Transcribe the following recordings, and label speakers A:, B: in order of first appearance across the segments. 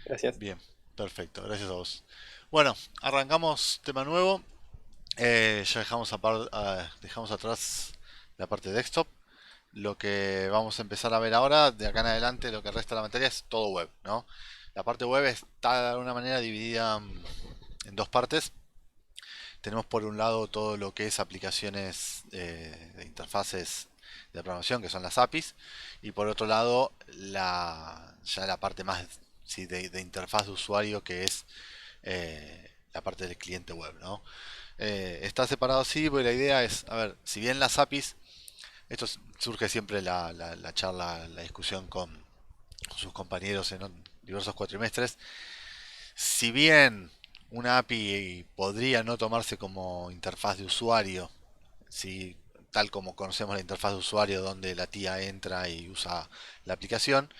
A: Gracias.
B: Bien, perfecto, gracias a vos. Bueno, arrancamos tema nuevo. Ya dejamos atrás la parte de desktop. Lo que vamos a empezar a ver ahora, de acá en adelante, lo que resta de la materia es todo web, ¿no? La parte web está de alguna manera dividida en dos partes. Tenemos por un lado todo lo que es aplicaciones de interfaces de programación, que son las APIs, y por otro lado ya la parte más sí, de interfaz de usuario, que es la parte del cliente web, ¿no? Está separado así, porque la idea es, a ver, si bien las APIs, surge siempre la charla, la discusión con sus compañeros en diversos cuatrimestres. Si bien una API podría no tomarse como interfaz de usuario, si, tal como conocemos la interfaz de usuario donde la tía entra y usa la aplicación,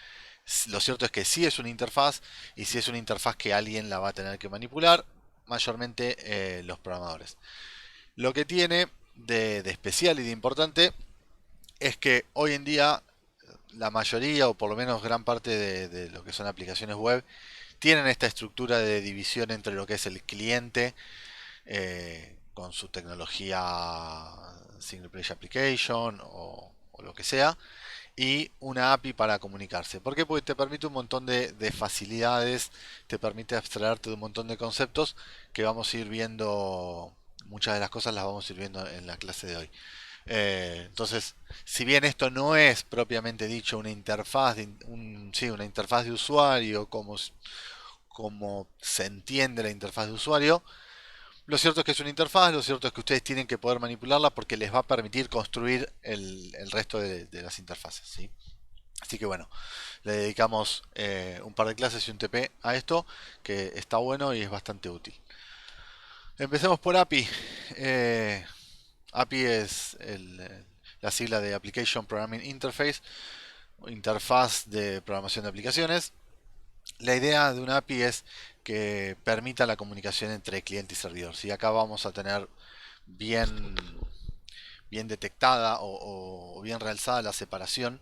B: lo cierto es que sí es una interfaz y sí es una interfaz que alguien la va a tener que manipular, mayormente los programadores. Lo que tiene de especial y de importante es que hoy en día la mayoría o por lo menos gran parte de lo que son aplicaciones web tienen esta estructura de división entre lo que es el cliente con su tecnología Single Page Application o lo que sea, y una API para comunicarse. ¿Por qué? Porque te permite un montón de facilidades, te permite abstraerte de un montón de conceptos que vamos a ir viendo, muchas de las cosas las vamos a ir viendo en la clase de hoy. Entonces, si bien esto no es propiamente dicho una interfaz sí, una interfaz de usuario como se entiende la interfaz de usuario, lo cierto es que es una interfaz, lo cierto es que ustedes tienen que poder manipularla porque les va a permitir construir el resto de las interfaces, ¿sí? Así que bueno, le dedicamos un par de clases y un TP a esto, que está bueno y es bastante útil. Empecemos por API. API es la sigla de Application Programming Interface, interfaz de programación de aplicaciones. La idea de una API es que permita la comunicación entre cliente y servidor. Si acá vamos a tener bien, bien detectada o bien realzada la separación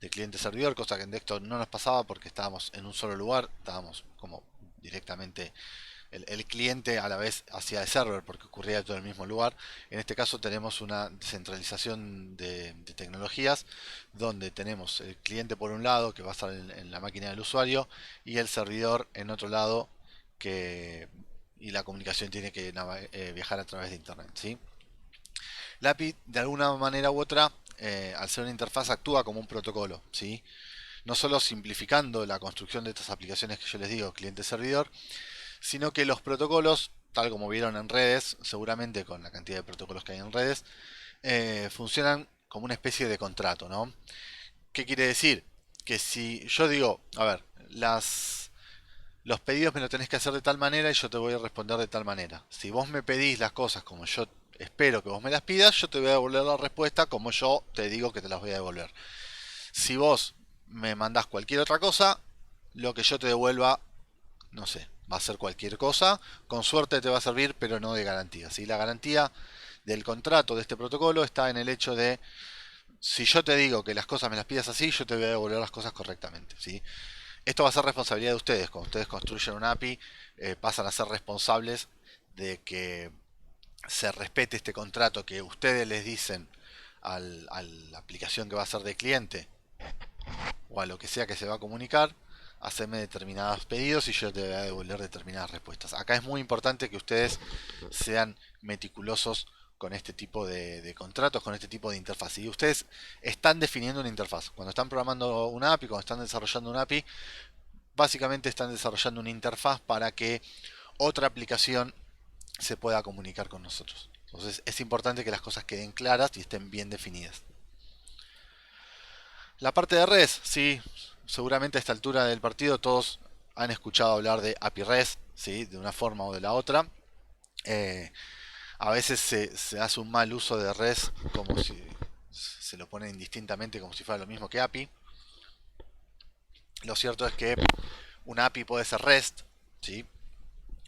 B: de cliente-servidor, cosa que en Desktop no nos pasaba porque estábamos en un solo lugar, estábamos como directamente el cliente a la vez hacia el server porque ocurría todo en el mismo lugar. En este caso tenemos una descentralización de tecnologías donde tenemos el cliente por un lado que va a estar en la máquina del usuario y el servidor en otro lado que y la comunicación tiene que viajar a través de internet, ¿sí? La API de alguna manera u otra al ser una interfaz actúa como un protocolo, ¿sí? No solo simplificando la construcción de estas aplicaciones que yo les digo, cliente-servidor, sino que los protocolos, tal como vieron en redes, seguramente con la cantidad de protocolos que hay en redes, funcionan como una especie de contrato, ¿no? ¿Qué quiere decir? Que si yo digo, a ver, los pedidos me lo tenés que hacer de tal manera y yo te voy a responder de tal manera. Si vos me pedís las cosas como yo espero que vos me las pidas, yo te voy a devolver la respuesta como yo te digo que te las voy a devolver. Si vos me mandás cualquier otra cosa, lo que yo te devuelva no sé, va a ser cualquier cosa, con suerte te va a servir, pero no de garantía. ¿Sí? La garantía del contrato de este protocolo está en el hecho de, si yo te digo que las cosas me las pidas así, yo te voy a devolver las cosas correctamente. ¿Sí? Esto va a ser responsabilidad de ustedes. Cuando ustedes construyen un API, pasan a ser responsables de que se respete este contrato que ustedes les dicen a la aplicación que va a ser de cliente o a lo que sea que se va a comunicar, hacerme determinados pedidos y yo te voy a devolver determinadas respuestas. Acá es muy importante que ustedes sean meticulosos con este tipo de contratos, con este tipo de interfaz. Y ustedes están definiendo una interfaz. Cuando están programando una API, cuando están desarrollando una API, básicamente están desarrollando una interfaz para que otra aplicación se pueda comunicar con nosotros. Entonces es importante que las cosas queden claras y estén bien definidas. La parte de res, sí, seguramente a esta altura del partido todos han escuchado hablar de API REST, sí, de una forma o de la otra. Eh, a veces se hace un mal uso de REST como si se lo pone indistintamente como si fuera lo mismo que API. Lo cierto es que una API puede ser REST, ¿sí?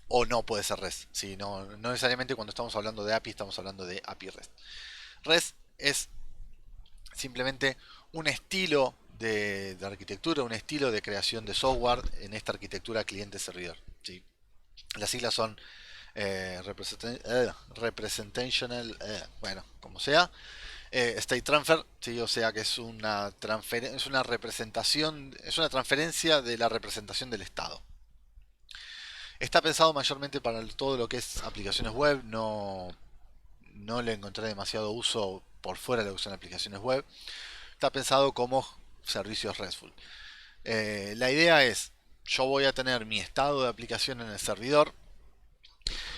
B: O no puede ser REST. ¿Sí? No necesariamente cuando estamos hablando de API estamos hablando de API REST. REST es simplemente un estilo de arquitectura, un estilo de creación de software en esta arquitectura cliente-servidor. ¿Sí? Las siglas son representational, bueno, como sea, state transfer, ¿sí? O sea que es es una representación, es una transferencia de la representación del estado. Está pensado mayormente para todo lo que es aplicaciones web, no le encontré demasiado uso por fuera de lo que son aplicaciones web. Está pensado como servicios RESTful. La idea es, yo voy a tener mi estado de aplicación en el servidor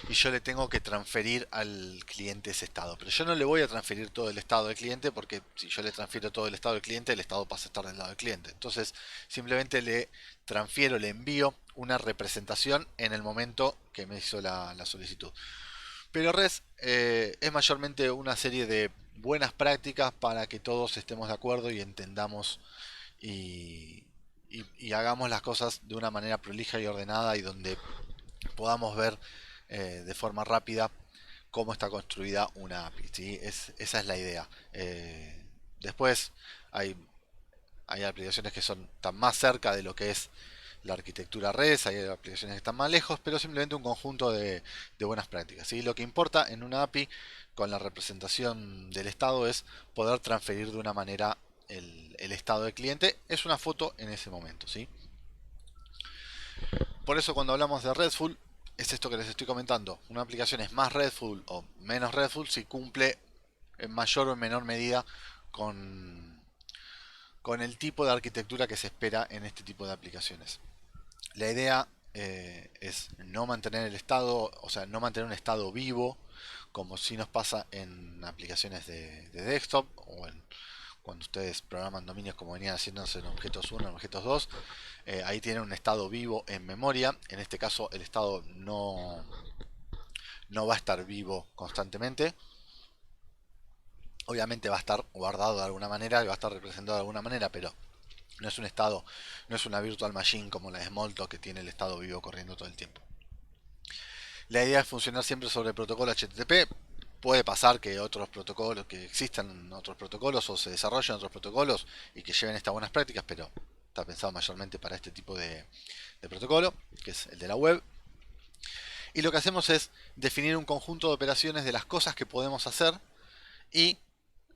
B: y yo le tengo que transferir al cliente ese estado. Pero yo no le voy a transferir todo el estado del cliente porque si yo le transfiero todo el estado del cliente, el estado pasa a estar del lado del cliente. Entonces simplemente le transfiero, le envío una representación en el momento que me hizo la solicitud. Pero REST es mayormente una serie de buenas prácticas para que todos estemos de acuerdo y entendamos y hagamos las cosas de una manera prolija y ordenada y donde podamos ver de forma rápida cómo está construida una API. ¿Sí? Esa es la idea. Después hay, hay aplicaciones que están más cerca de lo que es la arquitectura REST, hay aplicaciones que están más lejos, pero simplemente un conjunto de buenas prácticas. ¿Sí? Lo que importa en una API con la representación del estado es poder transferir de una manera el estado del cliente. Es una foto en ese momento. ¿Sí? Por eso cuando hablamos de RESTful, es esto que les estoy comentando. Una aplicación es más RESTful o menos RESTful si cumple en mayor o en menor medida con, con el tipo de arquitectura que se espera en este tipo de aplicaciones. La idea es no mantener el estado, o sea, no mantener un estado vivo, como si nos pasa en aplicaciones de desktop o cuando ustedes programan dominios como venían haciéndose en objetos 1, en objetos 2, ahí tienen un estado vivo en memoria. En este caso el estado no va a estar vivo constantemente. Obviamente va a estar guardado de alguna manera y va a estar representado de alguna manera, pero no es un estado, no es una virtual machine como la de Smalltalk que tiene el estado vivo corriendo todo el tiempo. La idea es funcionar siempre sobre el protocolo HTTP. Puede pasar que otros protocolos, que existan otros protocolos o se desarrollen otros protocolos y que lleven estas buenas prácticas, pero está pensado mayormente para este tipo de protocolo, que es el de la web. Y lo que hacemos es definir un conjunto de operaciones de las cosas que podemos hacer y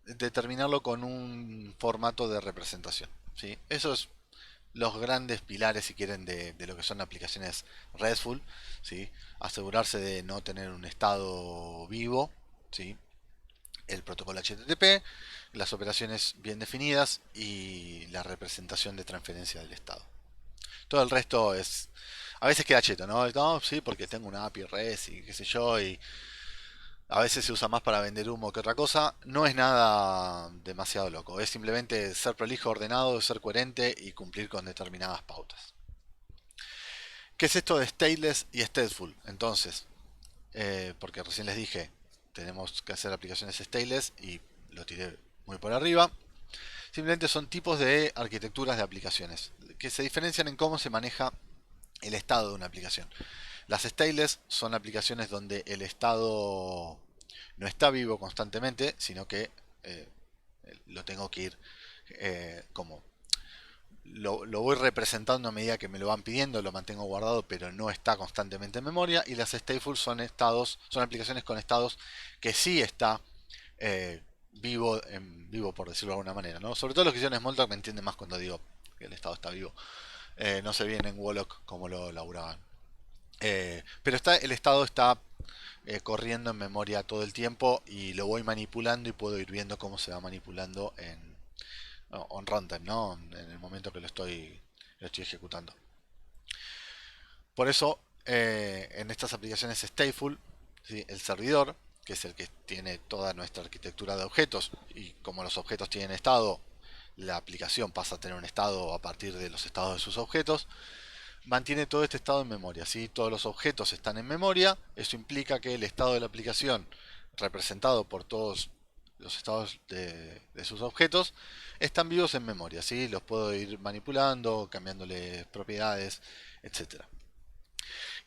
B: determinarlo con un formato de representación. ¿Sí? Eso es los grandes pilares, si quieren, de lo que son aplicaciones RESTful. ¿Sí? Asegurarse de no tener un estado vivo. ¿Sí? El protocolo HTTP, las operaciones bien definidas y la representación de transferencia del estado. Todo el resto es... A veces queda cheto, ¿no? No, sí, porque tengo una API REST y qué sé yo, y a veces se usa más para vender humo que otra cosa. No es nada demasiado loco. Es simplemente ser prolijo, ordenado, ser coherente y cumplir con determinadas pautas. ¿Qué es esto de stateless y stateful? Entonces, porque recién les dije, tenemos que hacer aplicaciones stateless y lo tiré muy por arriba. Simplemente son tipos de arquitecturas de aplicaciones que se diferencian en cómo se maneja el estado de una aplicación. Las stateless son aplicaciones donde el estado no está vivo constantemente, sino que eh, lo tengo que ir como lo voy representando a medida que me lo van pidiendo, lo mantengo guardado, pero no está constantemente en memoria. Y las stateful son estados, son aplicaciones con estados que sí está vivo, en vivo por decirlo de alguna manera, ¿no? Sobre todo los que hicieron Smalltalk me entienden más cuando digo que el estado está vivo. No se viene en Wallock como lo laburaban. Pero el estado está corriendo en memoria todo el tiempo y lo voy manipulando y puedo ir viendo cómo se va manipulando on runtime, ¿no? En el momento que lo estoy ejecutando. Por eso, en estas aplicaciones stateful, ¿sí? El servidor, que es el que tiene toda nuestra arquitectura de objetos, y como los objetos tienen estado, la aplicación pasa a tener un estado a partir de los estados de sus objetos, mantiene todo este estado en memoria. ¿Sí? Todos los objetos están en memoria, eso implica que el estado de la aplicación, representado por todos los estados de sus objetos, están vivos en memoria. ¿Sí? Los puedo ir manipulando, cambiándole propiedades, etcétera.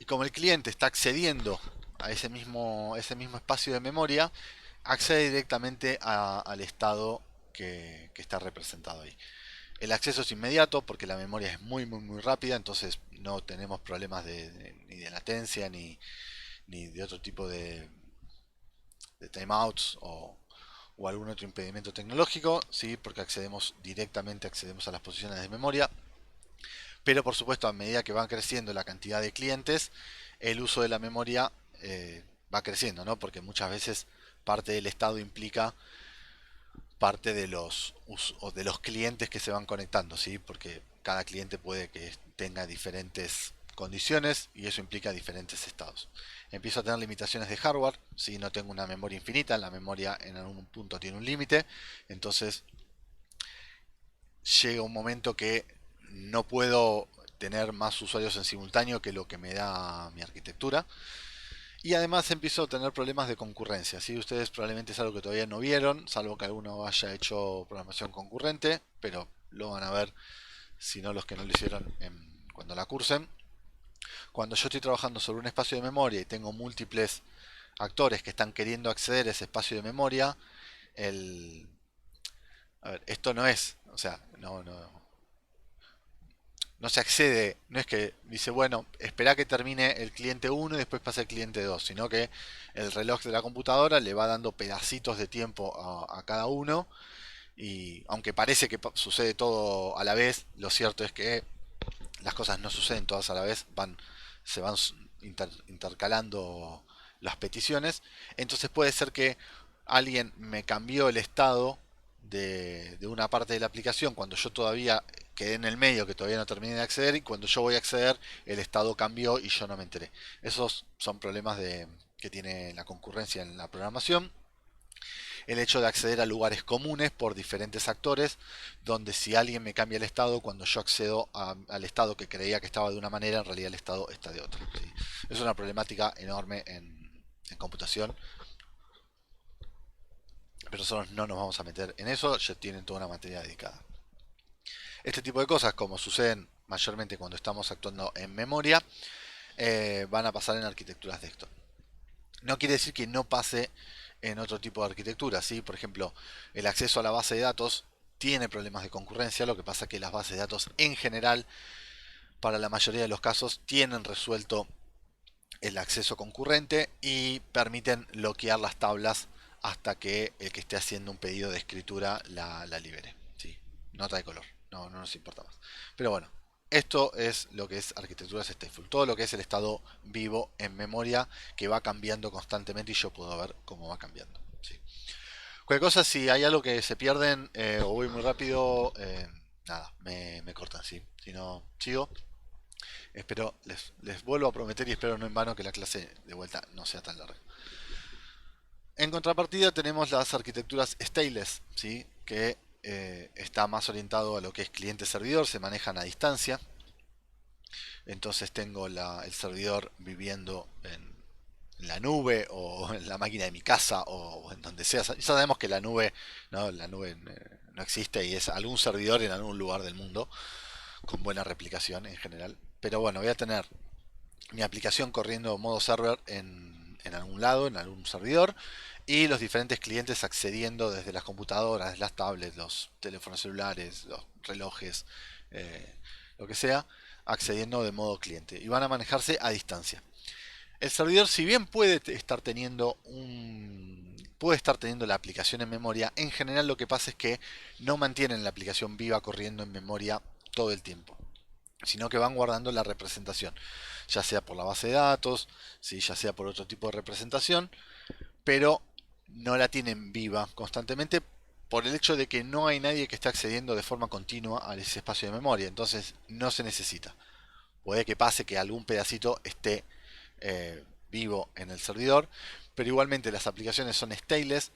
B: Y como el cliente está accediendo a ese mismo espacio de memoria, accede directamente al estado que está representado ahí. El acceso es inmediato porque la memoria es muy rápida, entonces no tenemos problemas ni de latencia ni de otro tipo de timeouts o algún otro impedimento tecnológico, ¿sí? Porque accedemos a las posiciones de memoria. Pero por supuesto, a medida que van creciendo la cantidad de clientes, el uso de la memoria va creciendo, ¿no? Porque muchas veces parte del estado implica parte de los clientes que se van conectando, ¿sí? Porque cada cliente puede que tenga diferentes condiciones y eso implica diferentes estados. Empiezo a tener limitaciones de hardware, si no tengo una memoria infinita, la memoria en algún punto tiene un límite, entonces llega un momento que no puedo tener más usuarios en simultáneo que lo que me da mi arquitectura. Y además empiezo a tener problemas de concurrencia. ¿Sí? Ustedes probablemente es algo que todavía no vieron, salvo que alguno haya hecho programación concurrente, pero lo van a ver si no los que no lo hicieron cuando la cursen. Cuando yo estoy trabajando sobre un espacio de memoria y tengo múltiples actores que están queriendo acceder a ese espacio de memoria, el, a ver, esto no es, o sea, no se accede, no es que dice, bueno, espera que termine el cliente 1 y después pase el cliente 2, sino que el reloj de la computadora le va dando pedacitos de tiempo a cada uno y aunque parece que sucede todo a la vez, lo cierto es que las cosas no suceden todas a la vez, se van intercalando las peticiones, entonces puede ser que alguien me cambió el estado de una parte de la aplicación cuando yo todavía quedé en el medio, que todavía no terminé de acceder, y cuando yo voy a acceder el estado cambió y yo no me enteré. Esos son problemas que tiene la concurrencia en la programación. El hecho de acceder a lugares comunes por diferentes actores, donde si alguien me cambia el estado, cuando yo accedo al estado que creía que estaba de una manera, en realidad el estado está de otra. ¿Sí? Es una problemática enorme en computación, pero nosotros no nos vamos a meter en eso, ya tienen toda una materia dedicada. Este tipo de cosas, como suceden mayormente cuando estamos actuando en memoria, van a pasar en arquitecturas desktop. No quiere decir que no pase en otro tipo de arquitectura, ¿sí? Por ejemplo, el acceso a la base de datos tiene problemas de concurrencia, lo que pasa es que las bases de datos en general, para la mayoría de los casos, tienen resuelto el acceso concurrente y permiten bloquear las tablas hasta que el que esté haciendo un pedido de escritura la libere. ¿Sí? Nota de color, no nos importa más. Pero bueno, esto es lo que es arquitecturas stateful, todo lo que es el estado vivo en memoria que va cambiando constantemente y yo puedo ver cómo va cambiando. ¿Sí? Cualquier cosa, si hay algo que se pierden o voy muy rápido, nada, me cortan, ¿sí? Si no, sigo. Espero, les vuelvo a prometer y espero no en vano que la clase de vuelta no sea tan larga. En contrapartida tenemos las arquitecturas stateless, ¿sí? Que está más orientado a lo que es cliente-servidor, se manejan a distancia. Entonces tengo el servidor viviendo en la nube o en la máquina de mi casa o en donde sea. Ya sabemos que la nube no existe y es algún servidor en algún lugar del mundo con buena replicación en general. Pero bueno, voy a tener mi aplicación corriendo modo server en algún lado, en algún servidor, y los diferentes clientes accediendo desde las computadoras, las tablets, los teléfonos celulares, los relojes, eh, lo que sea, accediendo de modo cliente. Y van a manejarse a distancia. El servidor, si bien puede estar teniendo la aplicación en memoria, en general lo que pasa es que no mantienen la aplicación viva corriendo en memoria todo el tiempo, sino que van guardando la representación, ya sea por la base de datos, ¿sí? Ya sea por otro tipo de representación, pero no la tienen viva constantemente por el hecho de que no hay nadie que esté accediendo de forma continua a ese espacio de memoria, entonces no se necesita. Puede que pase que algún pedacito esté vivo en el servidor, pero igualmente las aplicaciones son stateless,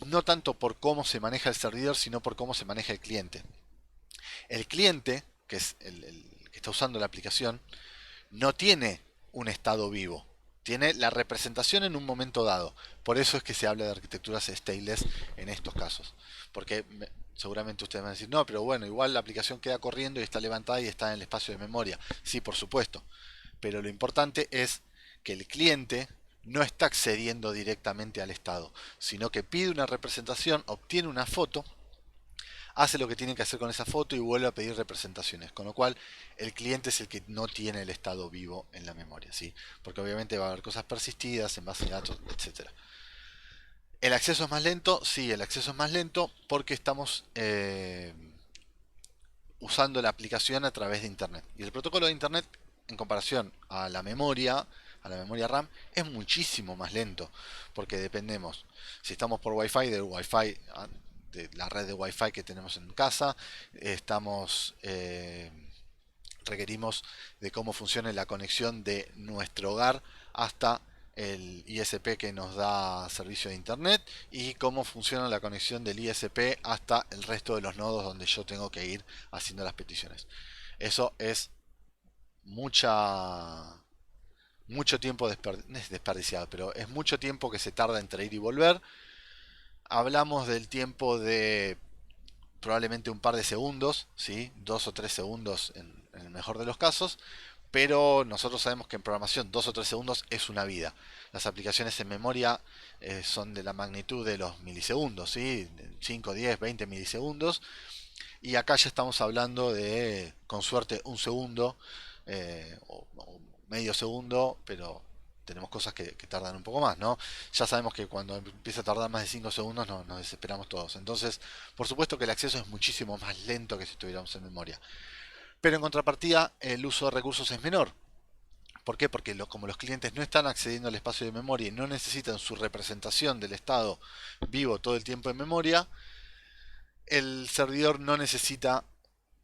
B: no tanto por cómo se maneja el servidor, sino por cómo se maneja el cliente. El cliente, que es el que está usando la aplicación, no tiene un estado vivo, tiene la representación en un momento dado. Por eso es que se habla de arquitecturas stateless en estos casos. Porque seguramente ustedes van a decir, no, pero bueno, igual la aplicación queda corriendo y está levantada y está en el espacio de memoria. Sí, por supuesto. Pero lo importante es que el cliente no está accediendo directamente al estado, sino que pide una representación, obtiene una foto, hace lo que tiene que hacer con esa foto y vuelve a pedir representaciones. Con lo cual, el cliente es el que no tiene el estado vivo en la memoria, ¿sí? Porque obviamente va a haber cosas persistidas en base de datos, etcétera. ¿El acceso es más lento? Sí, el acceso es más lento porque estamos usando la aplicación a través de Internet. Y el protocolo de Internet, en comparación a la memoria RAM, es muchísimo más lento, porque dependemos, si estamos por Wi-Fi, del Wi-Fi, de la red de Wi-Fi que tenemos en casa, estamos... requerimos de cómo funciona la conexión de nuestro hogar hasta el ISP que nos da servicio de internet y cómo funciona la conexión del ISP hasta el resto de los nodos donde yo tengo que ir haciendo las peticiones. Eso es mucha mucho tiempo no es desperdiciado, pero es mucho tiempo que se tarda entre ir y volver. Hablamos del tiempo de probablemente un par de segundos, ¿sí? 2 o 3 segundos en el mejor de los casos, pero nosotros sabemos que en programación 2 o 3 segundos es una vida. Las aplicaciones en memoria son de la magnitud de los milisegundos, ¿sí? 5, 10, 20 milisegundos, y acá ya estamos hablando de, con suerte, un segundo o medio segundo, pero tenemos cosas que tardan un poco más, ¿no? Ya sabemos que cuando empieza a tardar más de 5 segundos nos desesperamos todos. Entonces, por supuesto que el acceso es muchísimo más lento que si estuviéramos en memoria. Pero en contrapartida, el uso de recursos es menor. ¿Por qué? Porque como los clientes no están accediendo al espacio de memoria y no necesitan su representación del estado vivo todo el tiempo en memoria, el servidor no necesita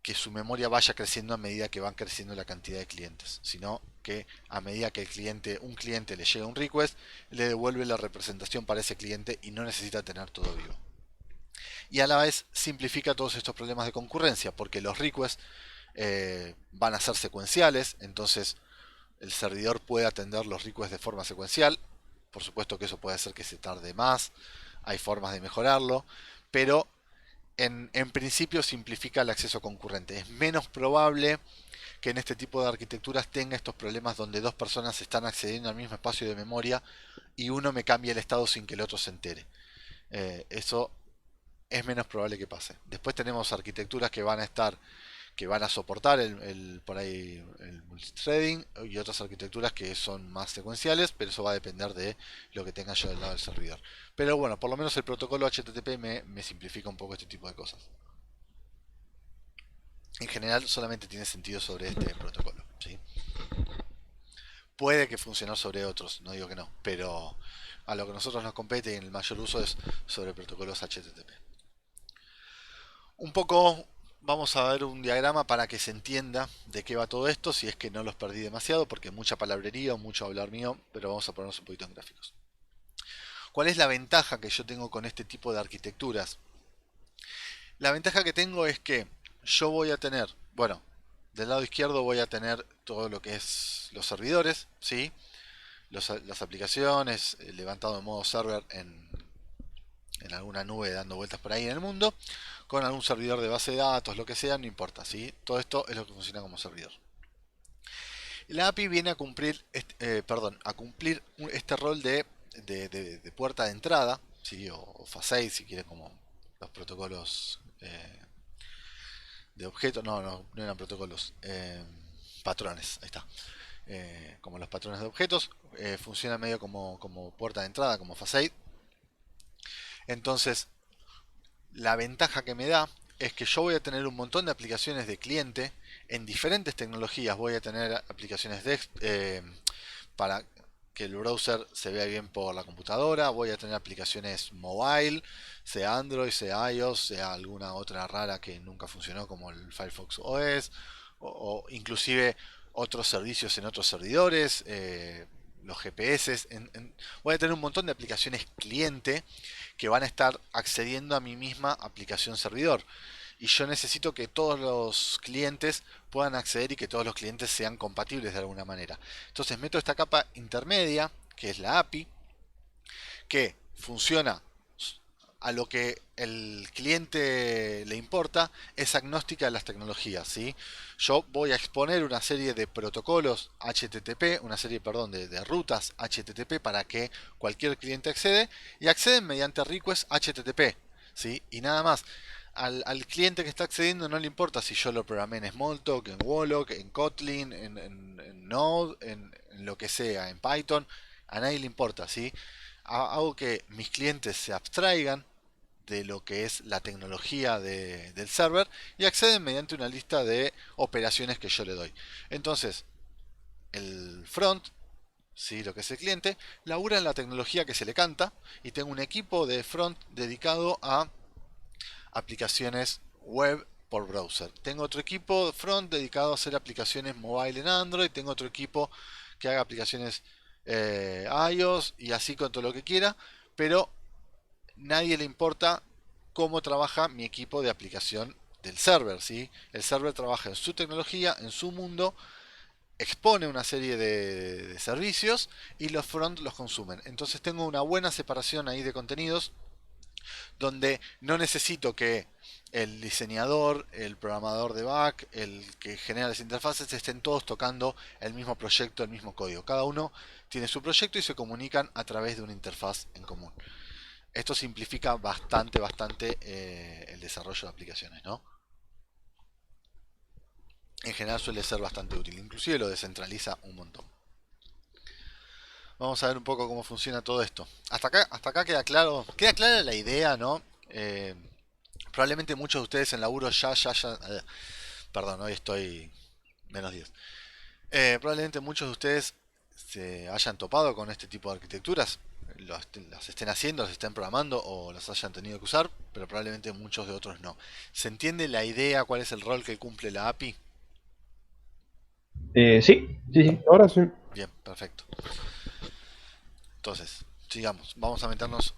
B: que su memoria vaya creciendo a medida que van creciendo la cantidad de clientes, sino que a medida que un cliente le llega un request, le devuelve la representación para ese cliente y no necesita tener todo vivo. Y a la vez simplifica todos estos problemas de concurrencia, porque los requests van a ser secuenciales, entonces el servidor puede atender los requests de forma secuencial. Por supuesto que eso puede hacer que se tarde más, hay formas de mejorarlo, pero en principio simplifica el acceso concurrente. Es menos probable que en este tipo de arquitecturas tenga estos problemas donde dos personas están accediendo al mismo espacio de memoria y uno me cambia el estado sin que el otro se entere. Eso es menos probable que pase. Después tenemos arquitecturas que van a soportar por ahí el multithreading y otras arquitecturas que son más secuenciales, pero eso va a depender de lo que tenga yo del lado del servidor. Pero bueno, por lo menos el protocolo HTTP me simplifica un poco este tipo de cosas. En general solamente tiene sentido sobre este protocolo, ¿sí? Puede que funcione sobre otros, no digo que no, pero a lo que a nosotros nos compete y en el mayor uso es sobre protocolos HTTP. Un poco vamos a ver un diagrama para que se entienda de qué va todo esto, si es que no los perdí demasiado, porque mucha palabrería o mucho hablar mío, pero vamos a ponernos un poquito en gráficos. ¿Cuál es la ventaja que yo tengo con este tipo de arquitecturas? La ventaja que tengo es que yo voy a tener, bueno, del lado izquierdo voy a tener todo lo que es los servidores, ¿sí? Las aplicaciones, levantado en modo server en alguna nube dando vueltas por ahí en el mundo, con algún servidor de base de datos, lo que sea, no importa, ¿sí? Todo esto es lo que funciona como servidor. La API viene a cumplir, a cumplir este rol de puerta de entrada, ¿sí? O facade, si quiere, como los protocolos de objetos, no eran protocolos, patrones, ahí está. Como los patrones de objetos, funciona medio como puerta de entrada, como facade. Entonces, la ventaja que me da es que yo voy a tener un montón de aplicaciones de cliente en diferentes tecnologías. Voy a tener aplicaciones para que el browser se vea bien por la computadora. Voy a tener aplicaciones mobile, sea Android, sea iOS, sea alguna otra rara que nunca funcionó como el Firefox OS, o inclusive otros servicios en otros servidores, los GPS. Voy a tener un montón de aplicaciones cliente que van a estar accediendo a mi misma aplicación servidor. Y yo necesito que todos los clientes puedan acceder y que todos los clientes sean compatibles de alguna manera. Entonces meto esta capa intermedia, que es la API, que funciona a lo que el cliente le importa, es agnóstica de las tecnologías, ¿sí? Yo voy a exponer una serie de protocolos HTTP, una serie, perdón, de rutas HTTP para que cualquier cliente accede y acceden mediante request HTTP, ¿sí? Y nada más. al cliente que está accediendo no le importa si yo lo programé en Smalltalk, en Wallock, en Kotlin, en Node, en lo que sea, en Python. A nadie le importa, ¿sí? Hago que mis clientes se abstraigan de lo que es la tecnología del server y acceden mediante una lista de operaciones que yo le doy. Entonces, el front, ¿sí? Lo que es el cliente, labura en la tecnología que se le canta y tengo un equipo de front dedicado a aplicaciones web por browser. Tengo otro equipo front dedicado a hacer aplicaciones mobile en Android. Tengo otro equipo que haga aplicaciones iOS y así con todo lo que quiera. Pero nadie le importa cómo trabaja mi equipo de aplicación del server, ¿sí? El server trabaja en su tecnología, en su mundo, expone una serie de servicios y los front los consumen. Entonces tengo una buena separación ahí de contenidos donde no necesito que el diseñador, el programador de back, el que genera las interfaces estén todos tocando el mismo proyecto, el mismo código. Cada uno tiene su proyecto y se comunican a través de una interfaz en común. Esto simplifica bastante el desarrollo de aplicaciones, ¿no? En general suele ser bastante útil, inclusive lo descentraliza un montón. Vamos a ver un poco cómo funciona todo esto. Hasta acá queda clara la idea, ¿no? Eh, Probablemente muchos de ustedes en laburo perdón, hoy estoy -10. Probablemente muchos de ustedes se hayan topado con este tipo de arquitecturas, las estén haciendo, las estén programando o las hayan tenido que usar, pero probablemente muchos de otros no. ¿Se entiende la idea, cuál es el rol que cumple la API?
A: Sí, ahora sí.
B: Bien, perfecto. Entonces, sigamos. Vamos a meternos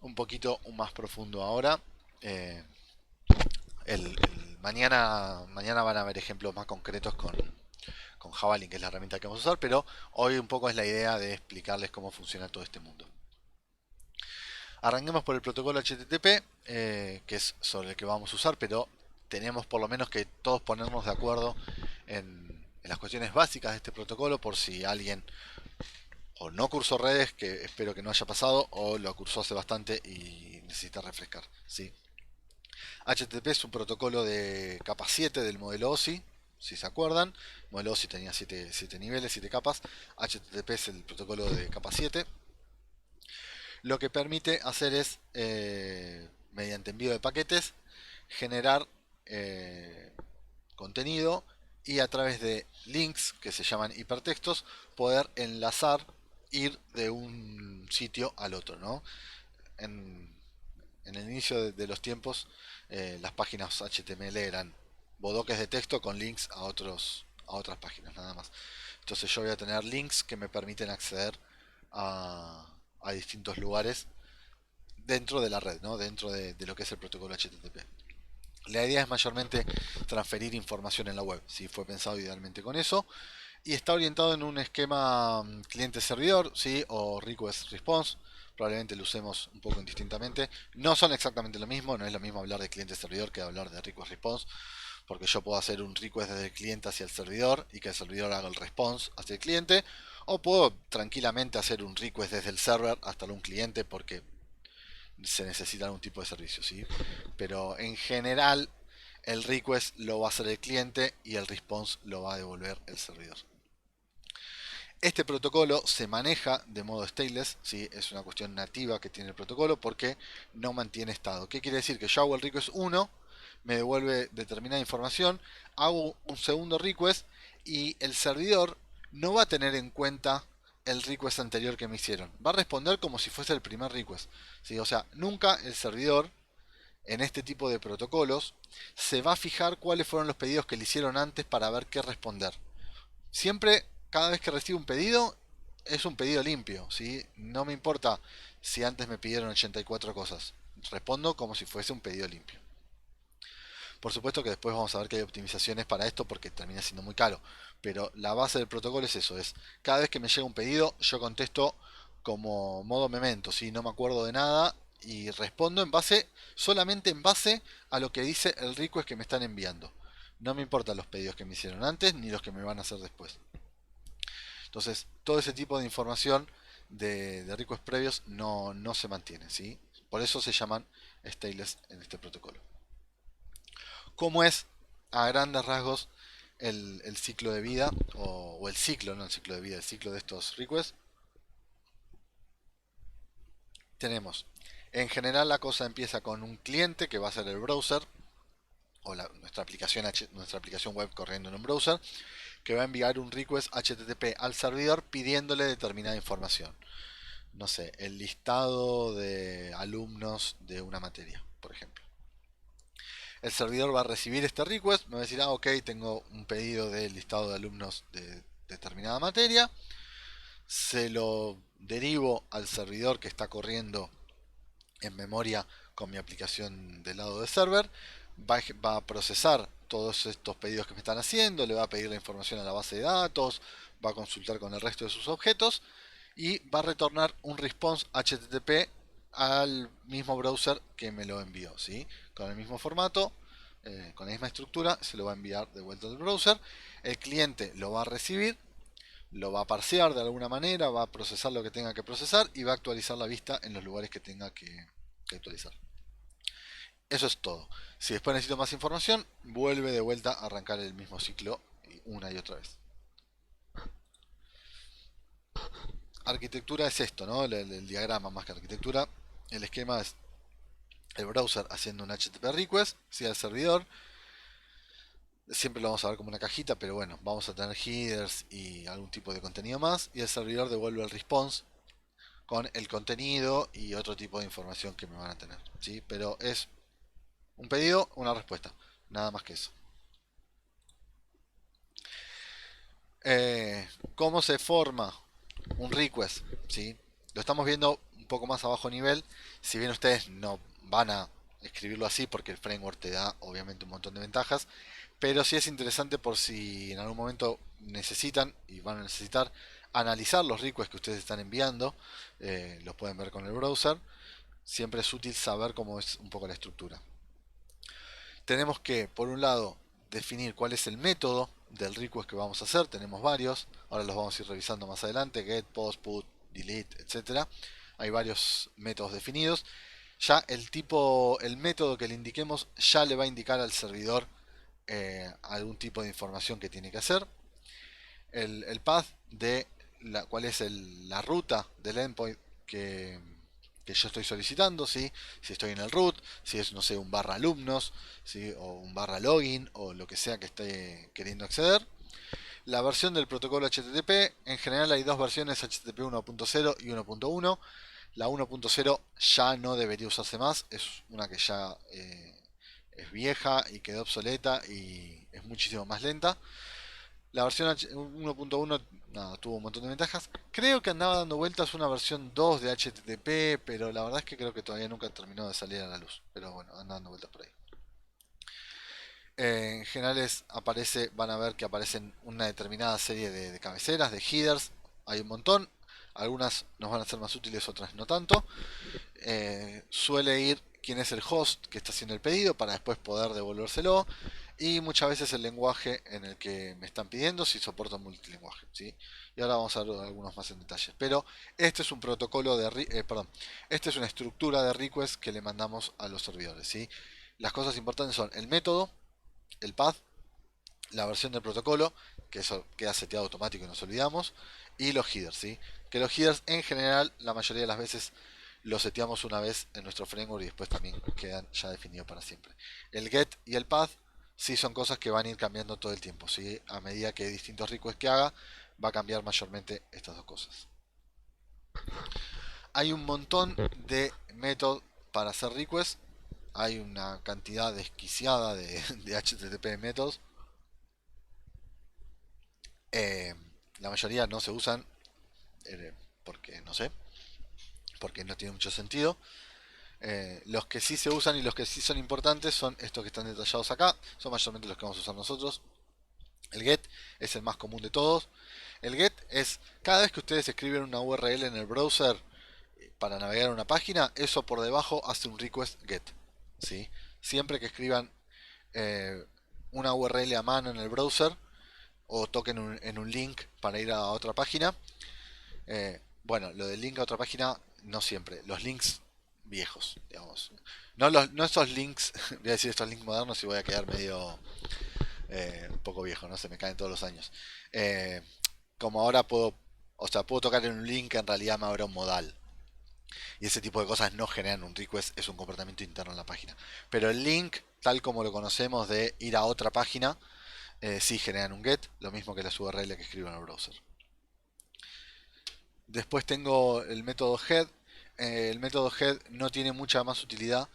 B: un poquito más profundo ahora. Eh, mañana van a haber ejemplos más concretos con Javelin, que es la herramienta que vamos a usar, pero hoy un poco es la idea de explicarles cómo funciona todo este mundo. Arranquemos por el protocolo HTTP, que es sobre el que vamos a usar, pero tenemos por lo menos que todos ponernos de acuerdo en las cuestiones básicas de este protocolo, por si alguien o no cursó redes, que espero que no haya pasado, o lo cursó hace bastante y necesita refrescar. ¿Sí? HTTP es un protocolo de capa 7 del modelo OSI, si se acuerdan. El modelo OSI tenía 7 niveles, 7 capas. HTTP es el protocolo de capa 7. Lo que permite hacer es, mediante envío de paquetes, generar contenido y a través de links que se llaman hipertextos poder enlazar, ir de un sitio al otro, ¿no? En, en el inicio de los tiempos, las páginas HTML eran bodoques de texto con links a otras páginas, nada más. Entonces yo voy a tener links que me permiten acceder a distintos lugares dentro de la red, ¿no? Dentro de lo que es el protocolo HTTP. La idea es mayormente transferir información en la web, si fue pensado idealmente con eso, y está orientado en un esquema cliente-servidor, ¿sí? O request-response. Probablemente lo usemos un poco indistintamente. No son exactamente lo mismo, no es lo mismo hablar de cliente-servidor que hablar de request-response, porque yo puedo hacer un request desde el cliente hacia el servidor y que el servidor haga el response hacia el cliente, o puedo tranquilamente hacer un request desde el server hasta un cliente porque se necesita algún tipo de servicio, ¿sí? Pero en general el request lo va a hacer el cliente y el response lo va a devolver el servidor. Este protocolo se maneja de modo stateless, ¿sí? Es una cuestión nativa que tiene el protocolo porque no mantiene estado. ¿Qué quiere decir? Que yo hago el request 1, me devuelve determinada información, hago un segundo request y el servidor no va a tener en cuenta el request anterior que me hicieron. Va a responder como si fuese el primer request, ¿sí? O sea, nunca el servidor en este tipo de protocolos se va a fijar cuáles fueron los pedidos que le hicieron antes para ver qué responder. Siempre, cada vez que recibo un pedido, es un pedido limpio, ¿sí? No me importa si antes me pidieron 84 cosas. Respondo como si fuese un pedido limpio. Por supuesto que después vamos a ver que hay optimizaciones para esto porque termina siendo muy caro. Pero la base del protocolo es eso, es cada vez que me llega un pedido, yo contesto como modo memento, ¿sí? No me acuerdo de nada y respondo solamente en base a lo que dice el request que me están enviando. No me importan los pedidos que me hicieron antes ni los que me van a hacer después. Entonces, todo ese tipo de información de requests previos no se mantiene, ¿sí? Por eso se llaman stateless en este protocolo. ¿Cómo es a grandes rasgos el ciclo de vida? O el ciclo, no el ciclo de vida, el ciclo de estos requests. Tenemos, en general la cosa empieza con un cliente que va a ser el browser, o nuestra aplicación web corriendo en un browser, que va a enviar un request HTTP al servidor pidiéndole determinada información. No sé, el listado de alumnos de una materia, por ejemplo. El servidor va a recibir este request, me va a decir, ok, tengo un pedido del listado de alumnos de determinada materia, se lo derivo al servidor que está corriendo en memoria con mi aplicación del lado de server, va a procesar todos estos pedidos que me están haciendo, le va a pedir la información a la base de datos, va a consultar con el resto de sus objetos y va a retornar un response HTTP al mismo browser que me lo envió, ¿sí? Con el mismo formato, con la misma estructura, se lo va a enviar de vuelta al browser. El cliente lo va a recibir, lo va a parsear de alguna manera, va a procesar lo que tenga que procesar y va a actualizar la vista en los lugares que tenga que actualizar. Eso es todo. Si después necesito más información, vuelve de vuelta a arrancar el mismo ciclo una y otra vez. Arquitectura es esto, ¿no? El diagrama más que arquitectura. El esquema es el browser haciendo un HTTP request, si al servidor. Siempre lo vamos a ver como una cajita, pero bueno, vamos a tener headers y algún tipo de contenido más. Y el servidor devuelve el response con el contenido y otro tipo de información que me van a tener, ¿sí? Pero es un pedido, una respuesta, nada más que eso. ¿Cómo se forma un request? ¿Sí? Lo estamos viendo un poco más a bajo nivel, si bien ustedes no van a escribirlo así porque el framework te da obviamente un montón de ventajas, pero sí es interesante por si en algún momento necesitan y van a necesitar analizar los requests que ustedes están enviando, los pueden ver con el browser. Siempre es útil saber cómo es un poco la estructura. Tenemos que, por un lado, definir cuál es el método del request que vamos a hacer. Tenemos varios, ahora los vamos a ir revisando más adelante: get, post, put, delete, etcétera. Hay varios métodos definidos. Ya el método que le indiquemos ya le va a indicar al servidor algún tipo de información que tiene que hacer. El path de cuál es la ruta del endpoint que yo estoy solicitando, ¿sí? Si estoy en el root, si es, no sé, un barra alumnos, ¿sí? O un barra login, o lo que sea que esté queriendo acceder. La versión del protocolo HTTP, en general hay dos versiones, HTTP 1.0 y 1.1. La 1.0 ya no debería usarse más, es una que ya es vieja y quedó obsoleta y es muchísimo más lenta. La versión 1.1 tuvo un montón de ventajas. Creo que andaba dando vueltas una versión 2 de HTTP, pero la verdad es que creo que todavía nunca terminó de salir a la luz. Pero bueno, anda dando vueltas por ahí. En general van a ver que aparecen una determinada serie de cabeceras, de headers. Hay un montón. Algunas nos van a ser más útiles, otras no tanto. Suele ir quién es el host que está haciendo el pedido para después poder devolvérselo. Y muchas veces el lenguaje en el que me están pidiendo, si soporto multilingüe, ¿sí? Y ahora vamos a ver algunos más en detalle. Pero este es un protocolo esta es una estructura de request que le mandamos a los servidores, ¿sí? Las cosas importantes son el método, el path, la versión del protocolo, que eso queda seteado automático y nos olvidamos, y los headers, ¿sí? Que los headers en general la mayoría de las veces los seteamos una vez en nuestro framework y después también quedan ya definidos para siempre. El get y el path sí son cosas que van a ir cambiando todo el tiempo, ¿sí? A medida que distintos requests que haga, va a cambiar mayormente estas dos cosas. Hay un montón de métodos para hacer requests. Hay una cantidad desquiciada de HTTP métodos. Eh, la mayoría no se usan porque no sé, porque no tiene mucho sentido. Los que sí se usan y los que sí son importantes son estos que están detallados acá. Son mayormente los que vamos a usar nosotros. El get es el más común de todos. El get es cada vez que ustedes escriben una URL en el browser para navegar a una página, eso por debajo hace un request get, ¿sí? Siempre que escriban eh, una URL a mano en el browser o toquen en un link para ir a otra página, bueno, lo del link a otra página no siempre. Los links viejos, digamos. No esos links, voy a decir estos links modernos y voy a quedar medio un poco viejo, ¿no? Se me caen todos los años. Eh, Como ahora puedo, o sea, puedo tocar en un link que en realidad me abra un modal. Y ese tipo de cosas no generan un request, es un comportamiento interno en la página. Pero el link, tal como lo conocemos de ir a otra página, sí generan un get, lo mismo que las URL que escribo en el browser. Después tengo el método head. El método head no tiene mucha más utilidad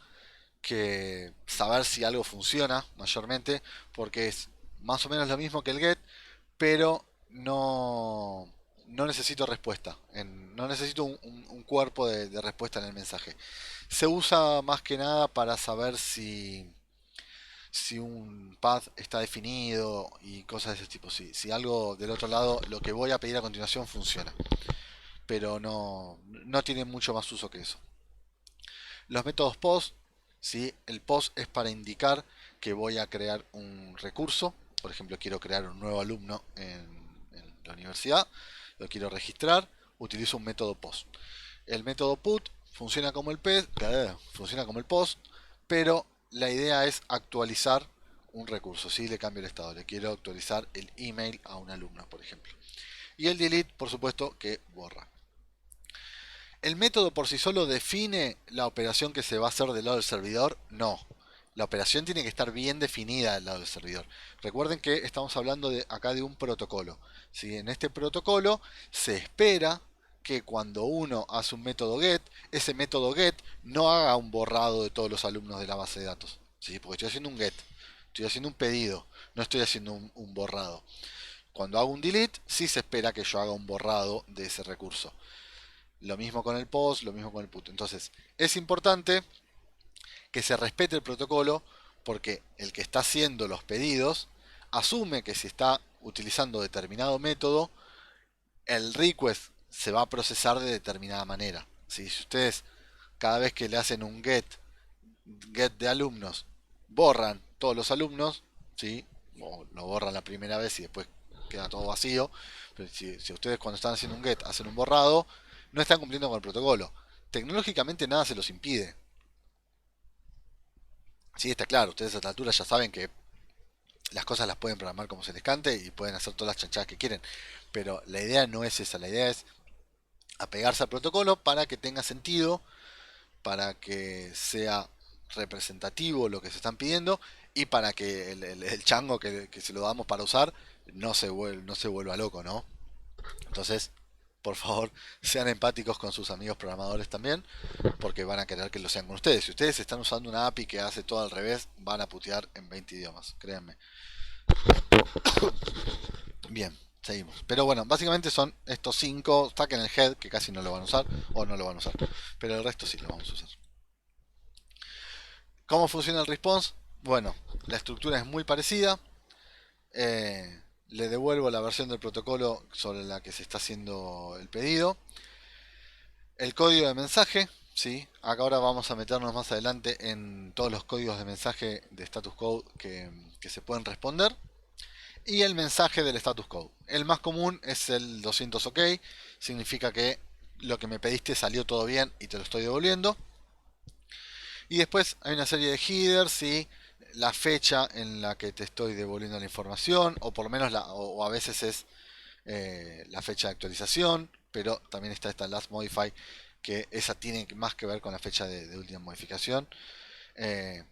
B: que saber si algo funciona mayormente, porque es más o menos lo mismo que el get, pero no necesito respuesta, no necesito un cuerpo de respuesta en el mensaje. Se usa más que nada para saber si un path está definido y cosas de ese tipo. Si algo del otro lado, lo que voy a pedir a continuación funciona, pero no tiene mucho más uso que eso. Los métodos post, ¿sí? El post es para indicar que voy a crear un recurso. Por ejemplo, quiero crear un nuevo alumno en la universidad, lo quiero registrar, utilizo un método post. El método put funciona como el post, pero la idea es actualizar un recurso. Si le cambio el estado, le quiero actualizar el email a un alumno, por ejemplo. Y el delete, por supuesto, que borra. ¿El método por sí solo define la operación que se va a hacer del lado del servidor? No. La operación tiene que estar bien definida del lado del servidor. Recuerden que estamos hablando acá de un protocolo. ¿Sí? En este protocolo se espera que cuando uno hace un método get, ese método get no haga un borrado de todos los alumnos de la base de datos. ¿Sí? Porque estoy haciendo un get, estoy haciendo un pedido, no estoy haciendo un borrado. Cuando hago un delete, sí se espera que yo haga un borrado de ese recurso. Lo mismo con el post, lo mismo con el put. Entonces, es importante que se respete el protocolo porque el que está haciendo los pedidos asume que si está utilizando determinado método, el request se va a procesar de determinada manera. Si ustedes cada vez que le hacen un get de alumnos, borran todos los alumnos, ¿sí? O lo borran la primera vez y después queda todo vacío. Pero si ustedes cuando están haciendo un get hacen un borrado, no están cumpliendo con el protocolo. Tecnológicamente nada se los impide. Sí, está claro, ustedes a esta altura ya saben que las cosas las pueden programar como se les cante y pueden hacer todas las chanchadas que quieren. Pero la idea no es esa, la idea es apegarse al protocolo para que tenga sentido, para que sea representativo lo que se están pidiendo y para que el chango que se lo damos para usar no se vuelva loco, ¿no? Entonces, por favor, sean empáticos con sus amigos programadores también, porque van a querer que lo sean con ustedes. Si ustedes están usando una API que hace todo al revés, van a putear en 20 idiomas, créanme. Bien, seguimos. Pero bueno, básicamente son estos 5. Saquen el head, que casi no lo van a usar, o no lo van a usar. Pero el resto sí lo vamos a usar. ¿Cómo funciona el response? Bueno, la estructura es muy parecida. Le devuelvo la versión del protocolo sobre la que se está haciendo el pedido. El código de mensaje, ¿sí? Acá ahora vamos a meternos más adelante en todos los códigos de mensaje de status code que se pueden responder. Y el mensaje del status code. El más común es el 200 OK. Significa que lo que me pediste salió todo bien y te lo estoy devolviendo. Y después hay una serie de headers y la fecha en la que te estoy devolviendo la información. O por lo menos o a veces es la fecha de actualización. Pero también está esta last modify, que esa tiene más que ver con la fecha de última modificación. Eh,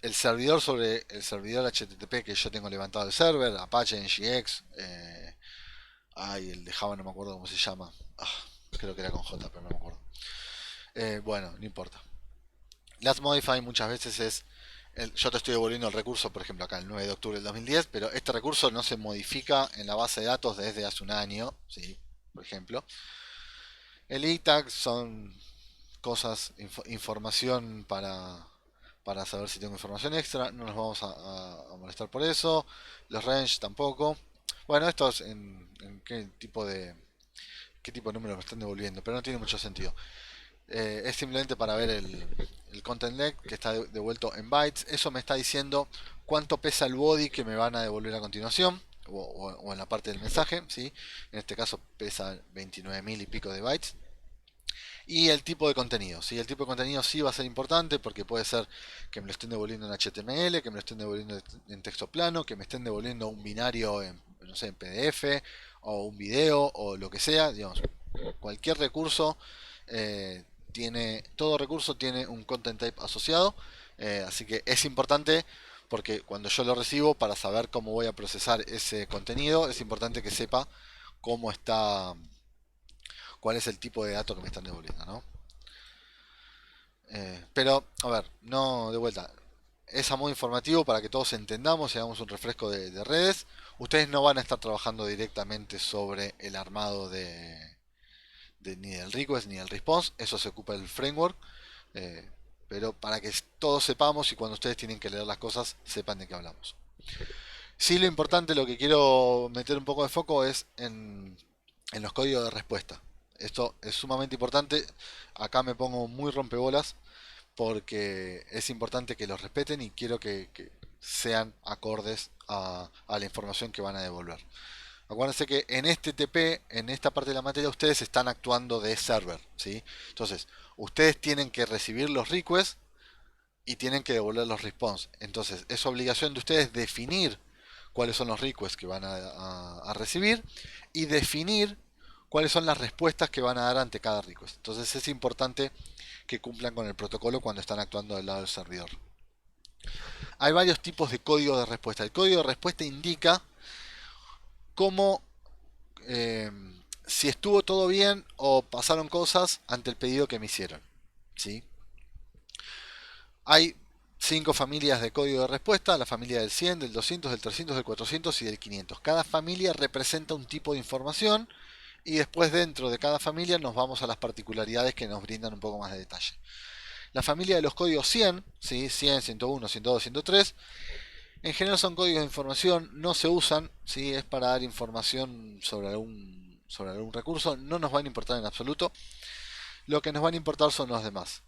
B: el servidor sobre el servidor HTTP que yo tengo levantado el server, Apache, NGX, el de Java no me acuerdo cómo se llama. Creo que era con J, pero no me acuerdo. Bueno, no importa. Last Modify muchas veces es yo te estoy devolviendo el recurso, por ejemplo, acá el 9 de octubre del 2010, pero este recurso no se modifica en la base de datos desde hace un año, ¿sí? Por ejemplo. El ETAG son cosas, información para saber si tengo información extra. No nos vamos a molestar por eso. Los range tampoco. Bueno, estos en qué tipo de números me están devolviendo, pero no tiene mucho sentido. Es simplemente para ver el content leg que está devuelto en bytes. Eso me está diciendo cuánto pesa el body que me van a devolver a continuación. O en la parte del mensaje, ¿sí? En este caso pesa 29.000 y pico de bytes. Y el tipo de contenido. ¿Sí? El tipo de contenido sí va a ser importante porque puede ser que me lo estén devolviendo en HTML, que me lo estén devolviendo en texto plano, que me estén devolviendo un binario en, no sé, en PDF o un video o lo que sea. Digamos, cualquier recurso todo recurso tiene un content type asociado. Así que es importante porque cuando yo lo recibo, para saber cómo voy a procesar ese contenido, es importante que sepa cómo está, cuál es el tipo de datos que me están devolviendo, ¿no? Pero, a ver, no, de vuelta, es a modo informativo para que todos entendamos y hagamos un refresco de redes. Ustedes no van a estar trabajando directamente sobre el armado ni del request ni del response, eso se ocupa el framework. eh, pero para que todos sepamos y cuando ustedes tienen que leer las cosas, sepan de qué hablamos. Sí, lo importante, lo que quiero meter un poco de foco es en los códigos de respuesta. Esto es sumamente importante. Acá me pongo muy rompebolas porque es importante que los respeten y quiero que sean acordes a la información que van a devolver. Acuérdense que en este TP, en esta parte de la materia, ustedes están actuando de server, ¿sí? Entonces, ustedes tienen que recibir los requests y tienen que devolver los response. Entonces, es obligación de ustedes definir cuáles son los requests que van a recibir y definir cuáles son las respuestas que van a dar ante cada request. Entonces, es importante que cumplan con el protocolo cuando están actuando del lado del servidor. Hay varios tipos de código de respuesta. El código de respuesta indica cómo, eh, si estuvo todo bien o pasaron cosas ante el pedido que me hicieron. ¿Sí? Hay 5 familias de código de respuesta, la familia del 100, del 200, del 300, del 400 y del 500. Cada familia representa un tipo de información y después dentro de cada familia nos vamos a las particularidades que nos brindan un poco más de detalle. La familia de los códigos 100, ¿sí? 100, 101, 102, 103, en general son códigos de información, no se usan, ¿sí? Es para dar información sobre algún recurso, no nos van a importar en absoluto. Lo que nos van a importar son los demás.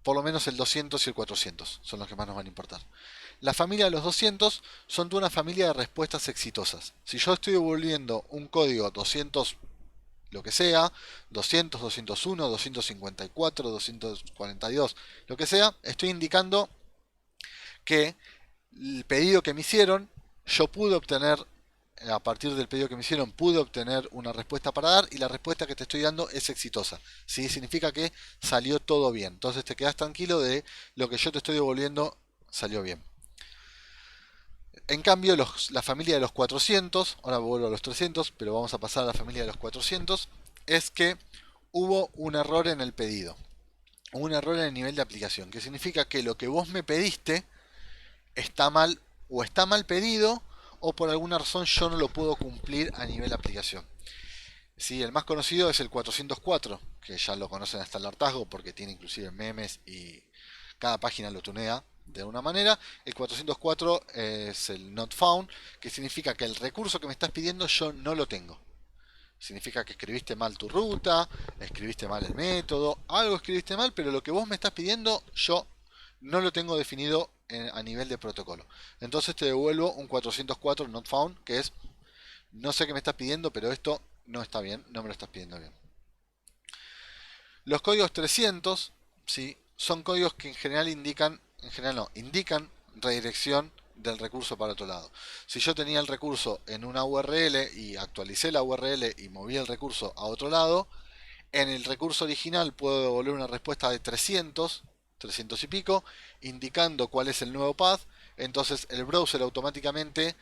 B: Por lo menos el 200 y el 400 son los que más nos van a importar. La familia de los 200 son de una familia de respuestas exitosas. Si yo estoy devolviendo un código 200 lo que sea, 200, 201, 254, 242, lo que sea, estoy indicando que el pedido que me hicieron, yo pude obtener, a partir del pedido que me hicieron, pude obtener una respuesta para dar y la respuesta que te estoy dando es exitosa. ¿Sí? Significa que salió todo bien. Entonces te quedas tranquilo de lo que yo te estoy devolviendo salió bien. En cambio, la familia de los 400, ahora vuelvo a los 300, pero vamos a pasar a la familia de los 400, es que hubo un error en el pedido, un error en el nivel de aplicación, que significa que lo que vos me pediste está mal o está mal pedido o por alguna razón yo no lo puedo cumplir a nivel de aplicación. Sí, el más conocido es el 404, que ya lo conocen hasta el hartazgo porque tiene inclusive memes y cada página lo tunea de alguna manera. El 404 es el not found, que significa que el recurso que me estás pidiendo yo no lo tengo. Significa que escribiste mal tu ruta, escribiste mal el método, algo escribiste mal, pero lo que vos me estás pidiendo yo no lo tengo definido a nivel de protocolo. Entonces te devuelvo un 404 not found, que es no sé qué me estás pidiendo, pero esto no está bien, no me lo estás pidiendo bien. Los códigos 300, ¿sí? Son códigos que en general no, indican redirección del recurso para otro lado. Si yo tenía el recurso en una URL y actualicé la URL y moví el recurso a otro lado, en el recurso original puedo devolver una respuesta de 300, 300 y pico, indicando cuál es el nuevo path. Entonces el browser automáticamente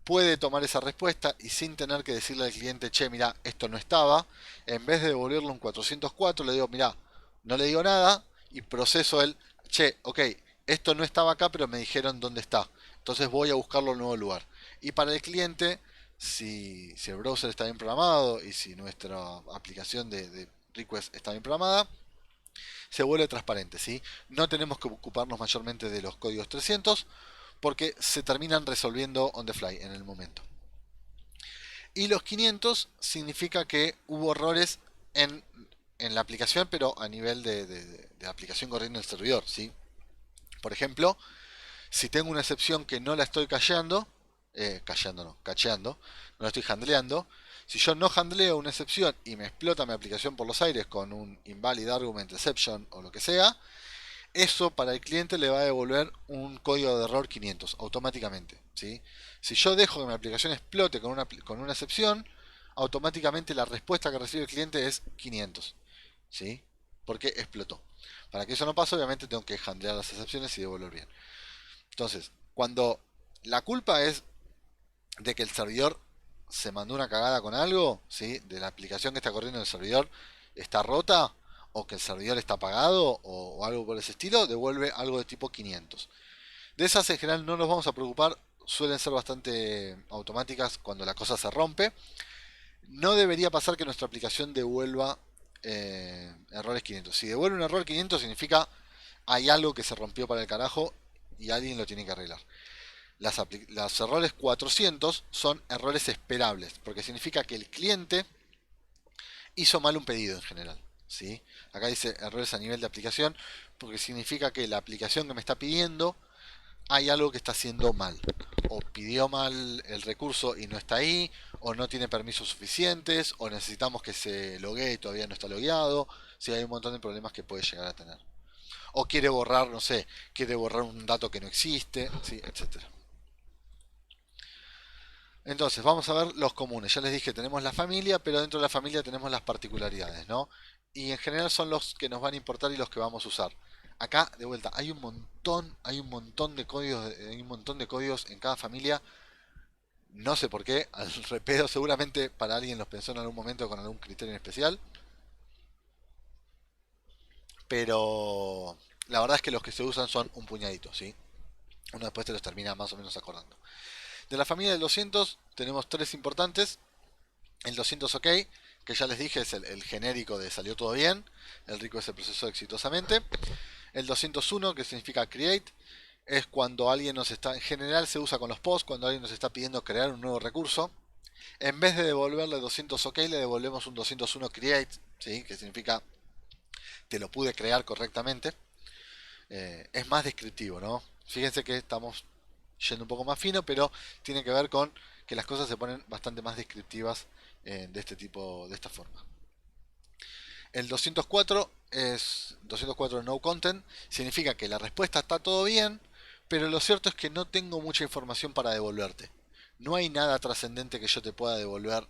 B: puede tomar esa respuesta y sin tener que decirle al cliente, che, mira, esto no estaba, en vez de devolverle un 404, le digo, mira, no le digo nada y proceso el, che, ok, esto no estaba acá, pero me dijeron dónde está. Entonces voy a buscarlo en un nuevo lugar. Y para el cliente, si el browser está bien programado y si nuestra aplicación de request está bien programada, se vuelve transparente, ¿sí? No tenemos que ocuparnos mayormente de los códigos 300 porque se terminan resolviendo on the fly en el momento. Y los 500 significa que hubo errores en la aplicación, pero a nivel de aplicación corriendo en el servidor, ¿sí? Por ejemplo, si tengo una excepción que no la estoy cacheando, no la estoy handleando, Si yo no handleo una excepción y me explota mi aplicación por los aires con un invalid argument exception o lo que sea, eso para el cliente le va a devolver un código de error 500 automáticamente. ¿Sí? Si yo dejo que mi aplicación explote con una excepción, automáticamente la respuesta que recibe el cliente es 500. ¿Sí? Porque explotó. Para que eso no pase, obviamente tengo que handlear las excepciones y devolver bien. Entonces, cuando la culpa es de que el servidor se mandó una cagada con algo, ¿sí? De la aplicación que está corriendo en el servidor está rota, o que el servidor está apagado, o algo por ese estilo, devuelve algo de tipo 500. De esas en general no nos vamos a preocupar, suelen ser bastante automáticas cuando la cosa se rompe. No debería pasar que nuestra aplicación devuelva errores 500. Si devuelve un error 500 significa hay algo que se rompió para el carajo y alguien lo tiene que arreglar. Los errores 400 son errores esperables, porque significa que el cliente hizo mal un pedido en general. ¿Sí? Acá dice errores a nivel de aplicación, porque significa que la aplicación que me está pidiendo hay algo que está haciendo mal. O pidió mal el recurso y no está ahí, o no tiene permisos suficientes, o necesitamos que se loguee y todavía no está logueado. Sí, hay un montón de problemas que puede llegar a tener. O quiere borrar, no sé, quiere borrar un dato que no existe, sí, etcétera. Entonces, vamos a ver los comunes. Ya les dije, tenemos la familia, pero dentro de la familia tenemos las particularidades, ¿no? Y en general son los que nos van a importar y los que vamos a usar. Acá, de vuelta, hay un montón de códigos, hay un montón de códigos en cada familia. No sé por qué, al repedo, seguramente para alguien los pensó en algún momento con algún criterio en especial. Pero la verdad es que los que se usan son un puñadito, ¿sí? Uno después te los termina más o menos acordando. De la familia del 200 tenemos tres importantes. El 200 OK, que ya les dije es el genérico de salió todo bien. El rico se procesó exitosamente. El 201, que significa create, es cuando alguien nos está, en general se usa con los posts, cuando alguien nos está pidiendo crear un nuevo recurso. En vez de devolverle 200 OK, le devolvemos un 201 create, ¿sí? Que significa te lo pude crear correctamente. Es más descriptivo, ¿no? Fíjense que estamos yendo un poco más fino, pero tiene que ver con que las cosas se ponen bastante más descriptivas de este tipo, de esta forma. El 204 es 204 no content, significa que la respuesta está todo bien, pero lo cierto es que no tengo mucha información para devolverte. No hay nada trascendente que yo te pueda devolver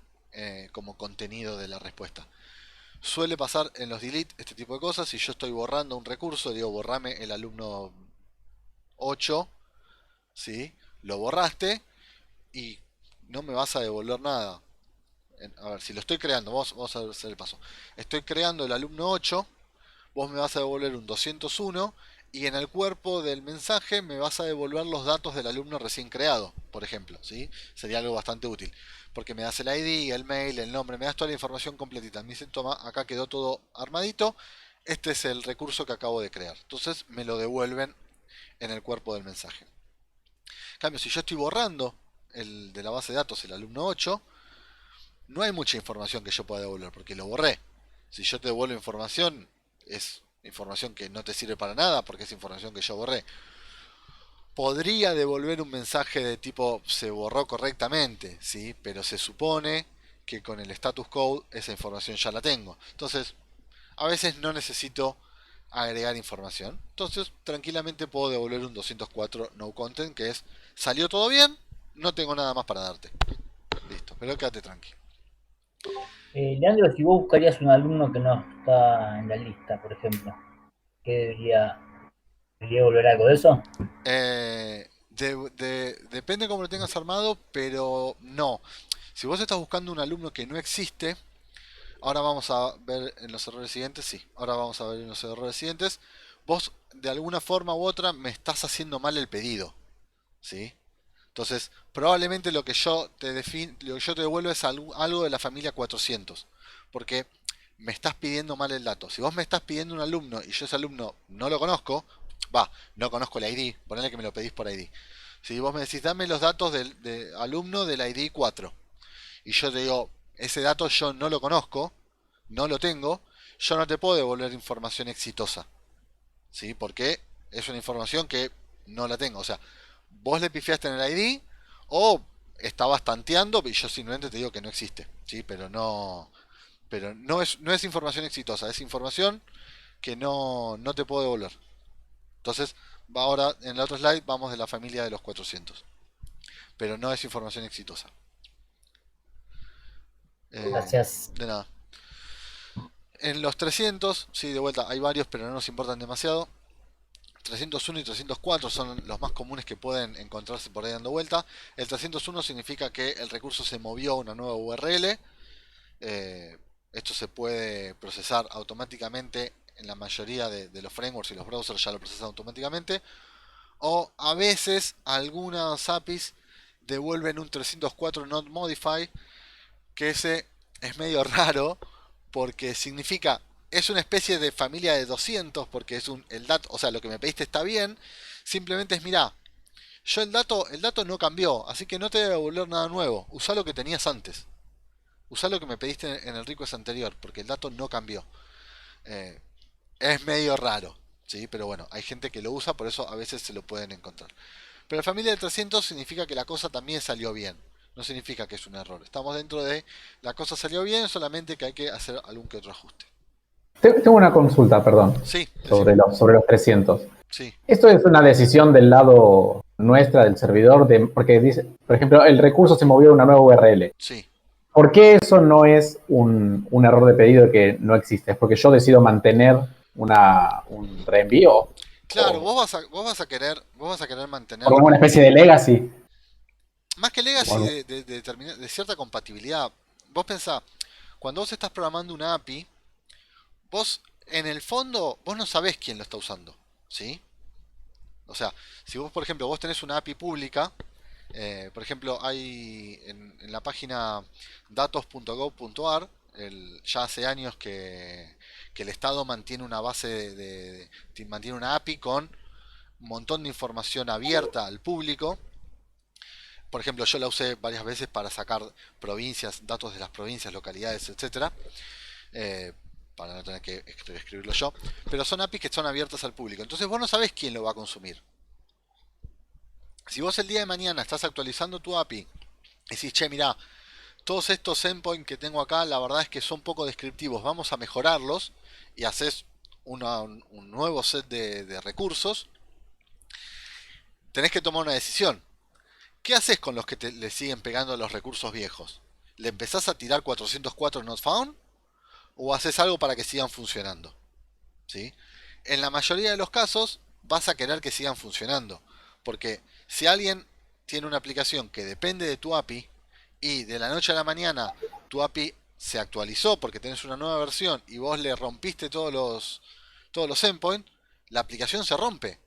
B: como contenido de la respuesta. Suele pasar en los delete este tipo de cosas. Si yo estoy borrando un recurso, digo borrame el alumno 8, ¿sí? Lo borraste y no me vas a devolver nada. A ver, si lo estoy creando, vamos a hacer el paso. Estoy creando el alumno 8, vos me vas a devolver un 201 y en el cuerpo del mensaje me vas a devolver los datos del alumno recién creado, por ejemplo, ¿sí? Sería algo bastante útil. Porque me das el ID, el mail, el nombre, me das toda la información completita. Me dicen, toma, acá quedó todo armadito. Este es el recurso que acabo de crear. Entonces me lo devuelven en el cuerpo del mensaje. En cambio, si yo estoy borrando el de la base de datos, el alumno 8, no hay mucha información que yo pueda devolver porque lo borré. Si yo te devuelvo información, es información que no te sirve para nada porque es información que yo borré. Podría devolver un mensaje de tipo se borró correctamente, ¿sí? Pero se supone que con el status code esa información ya la tengo. Entonces, a veces no necesito agregar información. Entonces, tranquilamente puedo devolver un 204 no content que es salió todo bien, no tengo nada más para darte. Listo, pero quédate tranquilo.
C: Leandro, si vos buscarías un alumno que no está en la lista, por ejemplo, ¿qué debería volver algo de eso?
B: Depende cómo lo tengas armado, pero no. Si vos estás buscando un alumno que no existe, ahora vamos a ver en los errores siguientes, sí, ahora vamos a ver en los errores siguientes, vos de alguna forma u otra me estás haciendo mal el pedido, ¿sí? Entonces, probablemente lo que yo te devuelvo es algo de la familia 400, porque me estás pidiendo mal el dato. Si vos me estás pidiendo un alumno y yo ese alumno no lo conozco, no conozco el ID, ponele que me lo pedís por ID. Si vos me decís, dame los datos del de alumno del ID 4, y yo te digo, ese dato yo no lo conozco, no lo tengo, yo no te puedo devolver información exitosa, ¿sí? Porque es una información que no la tengo. O sea, vos le pifiaste en el ID o estabas tanteando y yo simplemente te digo que no existe, ¿sí? Pero no es información exitosa, es información que no te puedo devolver. Entonces, ahora en el otro slide vamos de la familia de los 400, pero no es información exitosa.
C: Gracias.
B: De nada. En los 300, sí, de vuelta, hay varios, pero no nos importan demasiado. 301 y 304 son los más comunes que pueden encontrarse por ahí dando vuelta. El 301 significa que el recurso se movió a una nueva URL. Esto se puede procesar automáticamente en la mayoría de los frameworks y los browsers ya lo procesan automáticamente. O a veces algunas APIs devuelven un 304 not modify, que ese es medio raro porque significa, es una especie de familia de 200 porque es el dato, o sea, lo que me pediste está bien, simplemente es mirá, yo el dato no cambió, así que no te voy a devolver nada nuevo, usá lo que tenías antes, usá lo que me pediste en el request anterior, porque el dato no cambió. Eh, es medio raro, ¿sí? Pero bueno, hay gente que lo usa, por eso a veces se lo pueden encontrar. Pero la familia de 300 significa que la cosa también salió bien. No significa que es un error. Estamos dentro de la cosa salió bien, solamente que hay que hacer algún que otro ajuste.
D: Tengo una consulta, perdón,
B: Sí,
D: sobre los 300.
B: sí,
D: ¿Esto es una decisión del lado nuestra, del servidor? Porque dice, por ejemplo, el recurso se movió a una nueva URL.
B: sí.
D: ¿Por qué eso no es un error de pedido que no existe? ¿Es porque yo decido mantener un reenvío?
B: Claro,
D: ¿O
B: vos vas a querer mantener
D: por una especie de legacy?
B: más que
D: ¿O
B: legacy
D: algo?
B: de cierta compatibilidad. Vos pensá, cuando vos estás programando una API, vos en el fondo vos no sabés quién lo está usando, ¿sí? O sea, si vos por ejemplo vos tenés una API pública, por ejemplo hay en la página datos.gov.ar, ya hace años que el Estado mantiene una base mantiene una API con un montón de información abierta al público. Por ejemplo, yo la usé varias veces para sacar provincias, datos de las provincias, localidades, etcétera, eh, para no tener que escribirlo yo. Pero son APIs que son abiertas al público. Entonces vos no sabés quién lo va a consumir. Si vos el día de mañana estás actualizando tu API y decís, che, mirá, todos estos endpoints que tengo acá, la verdad es que son poco descriptivos, vamos a mejorarlos y haces un nuevo set de recursos, tenés que tomar una decisión. ¿Qué haces con los que le siguen pegando los recursos viejos? ¿Le empezás a tirar 404 not found? ¿O haces algo para que sigan funcionando? ¿Sí? En la mayoría de los casos vas a querer que sigan funcionando. Porque si alguien tiene una aplicación que depende de tu API y de la noche a la mañana tu API se actualizó porque tenés una nueva versión y vos le rompiste todos los endpoints, la aplicación se rompe.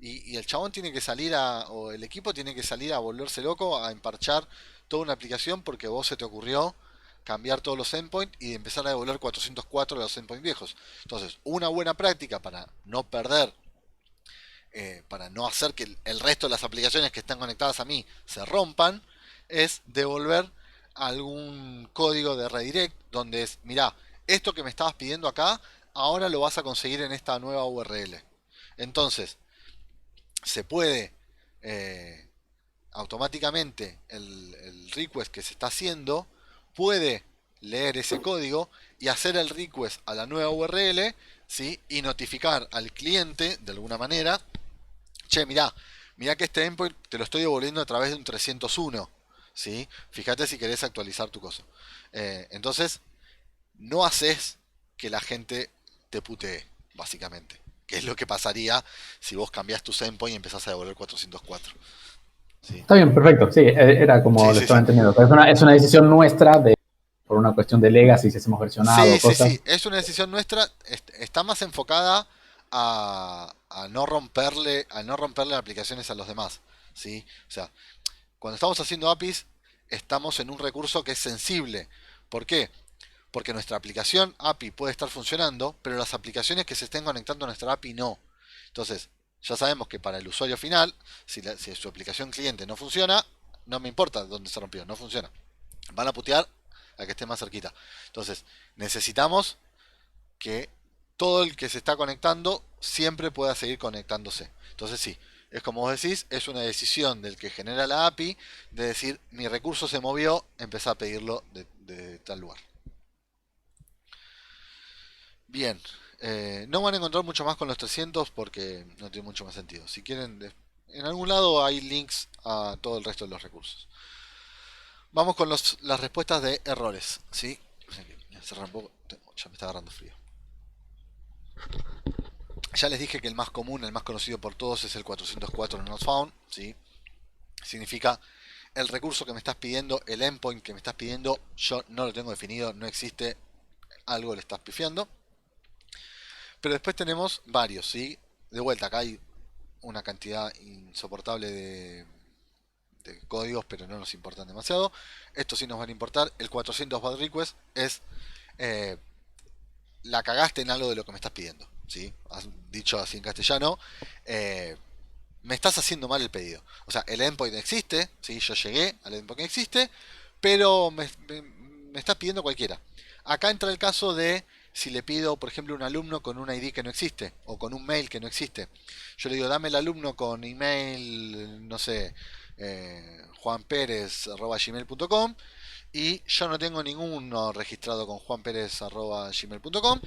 B: Y el chabón tiene que salir o el equipo tiene que salir a volverse loco, a emparchar toda una aplicación porque vos se te ocurrió cambiar todos los endpoints y empezar a devolver 404 de los endpoints viejos. Entonces, una buena práctica para no perder, para no hacer que el resto de las aplicaciones que están conectadas a mí se rompan, es devolver algún código de redirect donde es, mirá, esto que me estabas pidiendo acá, ahora lo vas a conseguir en esta nueva URL. Entonces, se puede automáticamente el request que se está haciendo puede leer ese código y hacer el request a la nueva URL, ¿sí? Y notificar al cliente de alguna manera, che, mirá que este endpoint te lo estoy devolviendo a través de un 301, ¿sí? Fíjate si querés actualizar tu cosa. Entonces, no haces que la gente te putee, básicamente. Que es lo que pasaría si vos cambiás tu endpoint y empezás a devolver 404. ¿Sí?
D: Está bien, perfecto. Sí, era como
B: Sí,
D: lo
B: sí,
D: estaba
B: sí.
D: entendiendo. Es una decisión nuestra por una cuestión de legacy, si hacemos versionado,
B: Sí, sí,
D: cosas.
B: sí. Es una decisión nuestra. Está más enfocada a no romperle aplicaciones a los demás. ¿Sí? O sea, cuando estamos haciendo APIs, estamos en un recurso que es sensible. ¿Por qué? Porque nuestra aplicación API puede estar funcionando, pero las aplicaciones que se estén conectando a nuestra API no. Entonces, ya sabemos que para el usuario final, si su aplicación cliente no funciona, no me importa dónde se rompió, no funciona. Van a putear a que esté más cerquita. Entonces, necesitamos que todo el que se está conectando siempre pueda seguir conectándose. Entonces, sí, Es como vos decís, es una decisión del que genera la API de decir, mi recurso se movió, empezá a pedirlo de tal lugar. Bien, no van a encontrar mucho más con los 300 porque no tiene mucho más sentido. Si quieren, en algún lado hay links a todo el resto de los recursos. Vamos con las respuestas de errores, ¿sí? Cerrar un poco, ya me está agarrando frío. Ya les dije que el más común, el más conocido por todos es el 404 not found, ¿sí? Significa el recurso que me estás pidiendo, el endpoint que me estás pidiendo, yo no lo tengo definido, no existe, algo le estás pifiando. Pero después tenemos varios, ¿sí? De vuelta, acá hay una cantidad insoportable de códigos, pero no nos importan demasiado. Estos sí nos van a importar. El 400 bad request es la cagaste en algo de lo que me estás pidiendo, ¿sí? Dicho así en castellano, me estás haciendo mal el pedido. O sea, el endpoint existe, ¿sí? Yo llegué al endpoint que existe, pero me estás pidiendo cualquiera. Acá entra el caso de si le pido, por ejemplo, un alumno con un ID que no existe o con un mail que no existe. Yo le digo, dame el alumno con email, no sé, juanperez@gmail.com, y yo no tengo ninguno registrado con juanperez@gmail.com.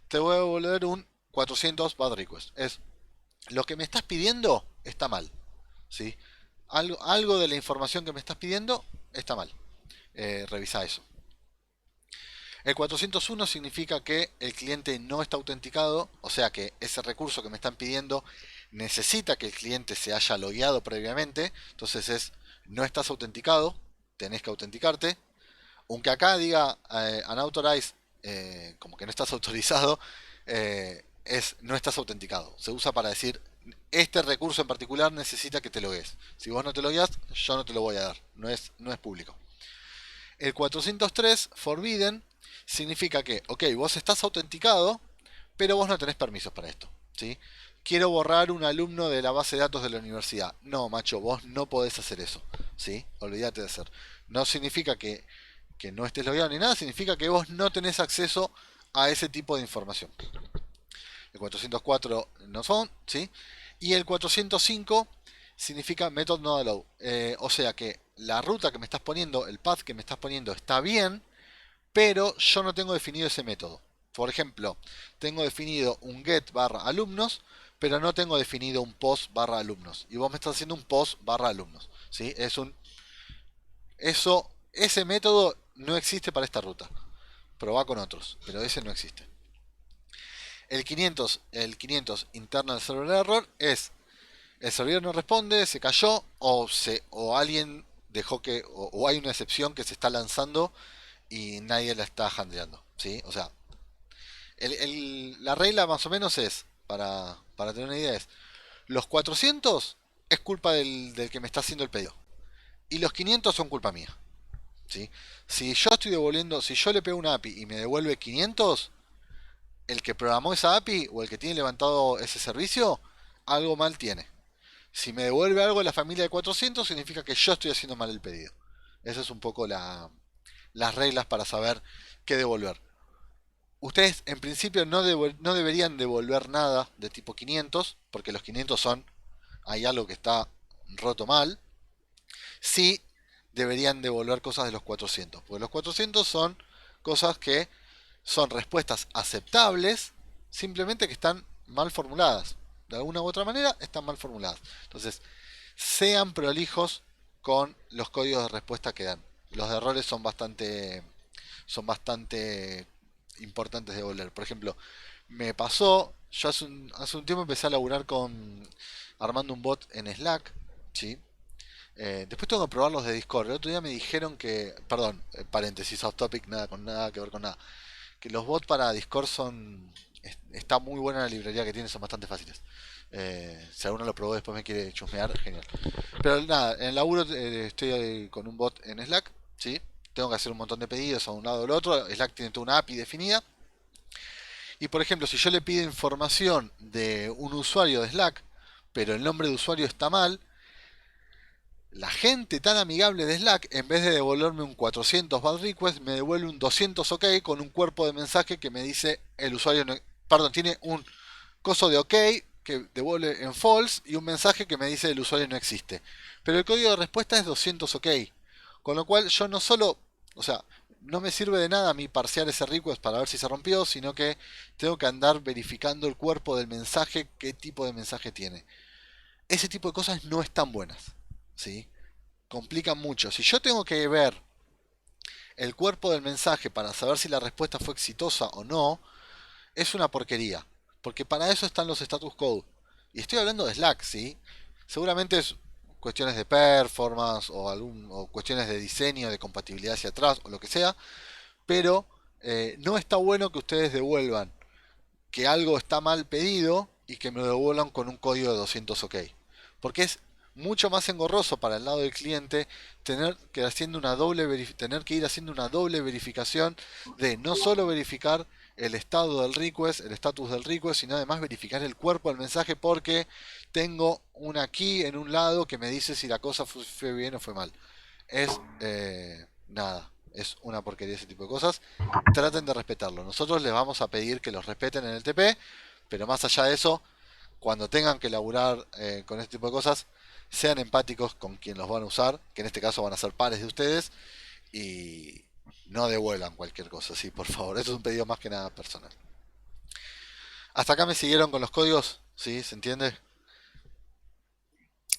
B: Te voy a devolver un 400 bad request. Es lo que me estás pidiendo está mal, ¿sí? Algo de la información que me estás pidiendo está mal. Revisa eso. El 401 significa que el cliente no está autenticado, o sea que ese recurso que me están pidiendo necesita que el cliente se haya logueado previamente, entonces es no estás autenticado, tenés que autenticarte. Aunque acá diga unauthorized, como que no estás autorizado, es no estás autenticado. Se usa para decir este recurso en particular necesita que te logues. Si vos no te logueas, yo no te lo voy a dar, no es público. El 403 forbidden significa que, ok, vos estás autenticado, pero vos no tenés permisos para esto, ¿sí? Quiero borrar un alumno de la base de datos de la universidad. No, macho, vos no podés hacer eso, ¿sí? Olvídate de hacer. No significa que no estés logueado ni nada, significa que vos no tenés acceso a ese tipo de información. El 404 no son, ¿sí? Y el 405 significa method no allow. O sea que la ruta que me estás poniendo, el path que me estás poniendo está bien, pero yo no tengo definido ese método. Por ejemplo, tengo definido un get barra alumnos, pero no tengo definido un post barra alumnos. Y vos me estás haciendo un post barra alumnos, ¿sí? Ese método no existe para esta ruta. Probá con otros, pero ese no existe. El 500 internal server error es el servidor no responde, se cayó o alguien dejó que o hay una excepción que se está lanzando y nadie la está handleando, ¿sí? O sea, la regla más o menos es para tener una idea es los 400 es culpa del que me está haciendo el pedido y los 500 son culpa mía, ¿sí? Si yo estoy devolviendo, si yo le pego una API y me devuelve 500, el que programó esa API o el que tiene levantado ese servicio, algo mal tiene. Si me devuelve algo de la familia de 400, significa que yo estoy haciendo mal el pedido. Esa es un poco las reglas para saber qué devolver. Ustedes en principio no deberían devolver nada de tipo 500, porque los 500 hay algo que está roto mal. Sí deberían devolver cosas de los 400, porque los 400 son cosas que son respuestas aceptables, simplemente que están mal formuladas. De alguna u otra manera están mal formuladas. Entonces, sean prolijos con los códigos de respuesta que dan. Los errores son bastante importantes de devolver. Por ejemplo, me pasó, yo hace un tiempo empecé a laburar armando un bot en Slack, ¿sí? Después tengo que probar los de Discord. El otro día me dijeron que, perdón, paréntesis, off topic, nada que ver con nada, que los bots para Discord está muy buena la librería que tiene, son bastante fáciles. Si alguno lo probó después me quiere chusmear, genial. Pero nada, en el laburo estoy con un bot en Slack, ¿sí? Tengo que hacer un montón de pedidos a un lado o al otro. Slack tiene toda una API definida. Y por ejemplo, si yo le pido información de un usuario de Slack, pero el nombre de usuario está mal, la gente tan amigable de Slack, en vez de devolverme un 400 bad request, me devuelve un 200 OK con un cuerpo de mensaje que me dice el usuario, perdón, tiene un coso de OK que devuelve en false y un mensaje que me dice el usuario no existe. Pero el código de respuesta es 200 OK. Con lo cual yo no solo, o sea, no me sirve de nada a mí parsear ese request para ver si se rompió, sino que tengo que andar verificando el cuerpo del mensaje, qué tipo de mensaje tiene. Ese tipo de cosas no están buenas, ¿sí? Complican mucho. Si yo tengo que ver el cuerpo del mensaje para saber si la respuesta fue exitosa o no, es una porquería. Porque para eso están los status code. Y estoy hablando de Slack, ¿sí? Seguramente es cuestiones de performance o cuestiones de diseño, de compatibilidad hacia atrás o lo que sea. Pero no está bueno que ustedes devuelvan que algo está mal pedido y que me lo devuelvan con un código de 200 OK. Porque es mucho más engorroso para el lado del cliente tener que ir haciendo una doble verificación de no solo verificar el estado del request, el status del request, sino además verificar el cuerpo del mensaje porque tengo una key en un lado que me dice si la cosa fue bien o fue mal. Es nada, es una porquería ese tipo de cosas. Traten de respetarlo. Nosotros les vamos a pedir que los respeten en el TP, pero más allá de eso, cuando tengan que laburar con este tipo de cosas, sean empáticos con quien los van a usar, que en este caso van a ser pares de ustedes, y no devuelvan cualquier cosa, sí, por favor. Eso es un pedido más que nada personal. Hasta acá me siguieron con los códigos, ¿sí? ¿Se entiende?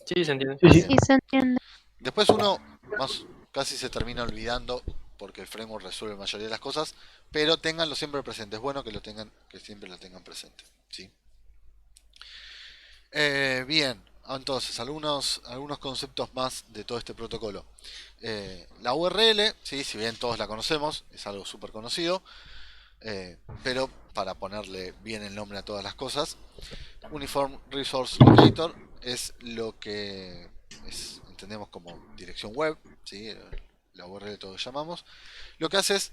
E: Sí, se entiende.
A: Sí, sí.
F: Sí, se entiende.
B: Después uno más casi se termina olvidando porque el framework resuelve la mayoría de las cosas, pero ténganlo siempre presente. Es bueno que lo tengan, que siempre lo tengan presente, ¿sí? Bien, entonces algunos conceptos más de todo este protocolo. La URL, ¿sí? Si bien todos la conocemos, es algo súper conocido, pero para ponerle bien el nombre a todas las cosas, Uniform Resource Locator es lo que entendemos como dirección web, ¿sí? La URL todos llamamos. Lo que hace es,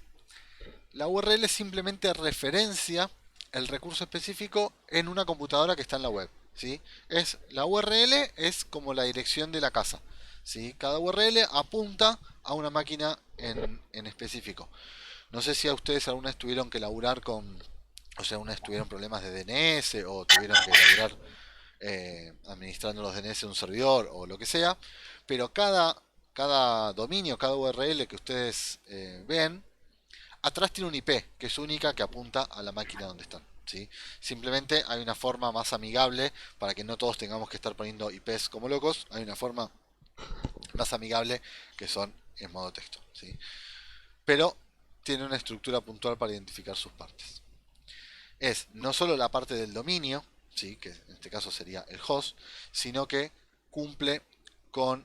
B: la URL simplemente referencia el recurso específico en una computadora que está en la web, ¿sí? La URL es como la dirección de la casa, ¿sí? Cada URL apunta a una máquina en específico. No sé si a ustedes alguna vez tuvieron que laburar con, o sea, alguna vez tuvieron problemas de DNS o tuvieron que laburar administrando los DNS de un servidor o lo que sea, pero cada dominio, cada URL que ustedes ven, atrás tiene un IP que es única, que apunta a la máquina donde están, ¿sí? Simplemente hay una forma más amigable para que no todos tengamos que estar poniendo IPs como locos. Hay una forma más amigable que son en modo texto, ¿sí? Pero tiene una estructura puntual para identificar sus partes. Es no solo la parte del dominio, ¿sí? Que en este caso sería el host, sino que cumple con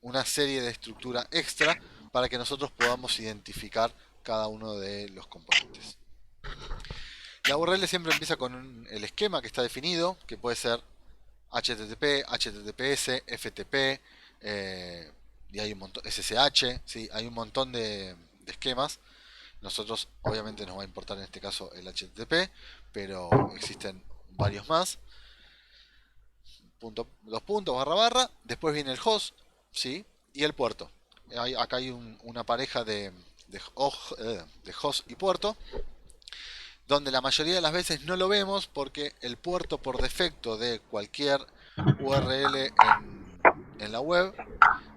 B: una serie de estructura extra para que nosotros podamos identificar cada uno de los componentes. La URL siempre empieza con el esquema que está definido, que puede ser HTTP, HTTPS, FTP, y hay un montón, SSH, ¿sí? Hay un montón de esquemas. Nosotros obviamente nos va a importar en este caso el HTTP, pero existen varios más. Dos puntos, barra barra. Después viene el host, ¿sí? Y el puerto. Acá hay una pareja de host y puerto, donde la mayoría de las veces no lo vemos porque el puerto por defecto de cualquier URL en la web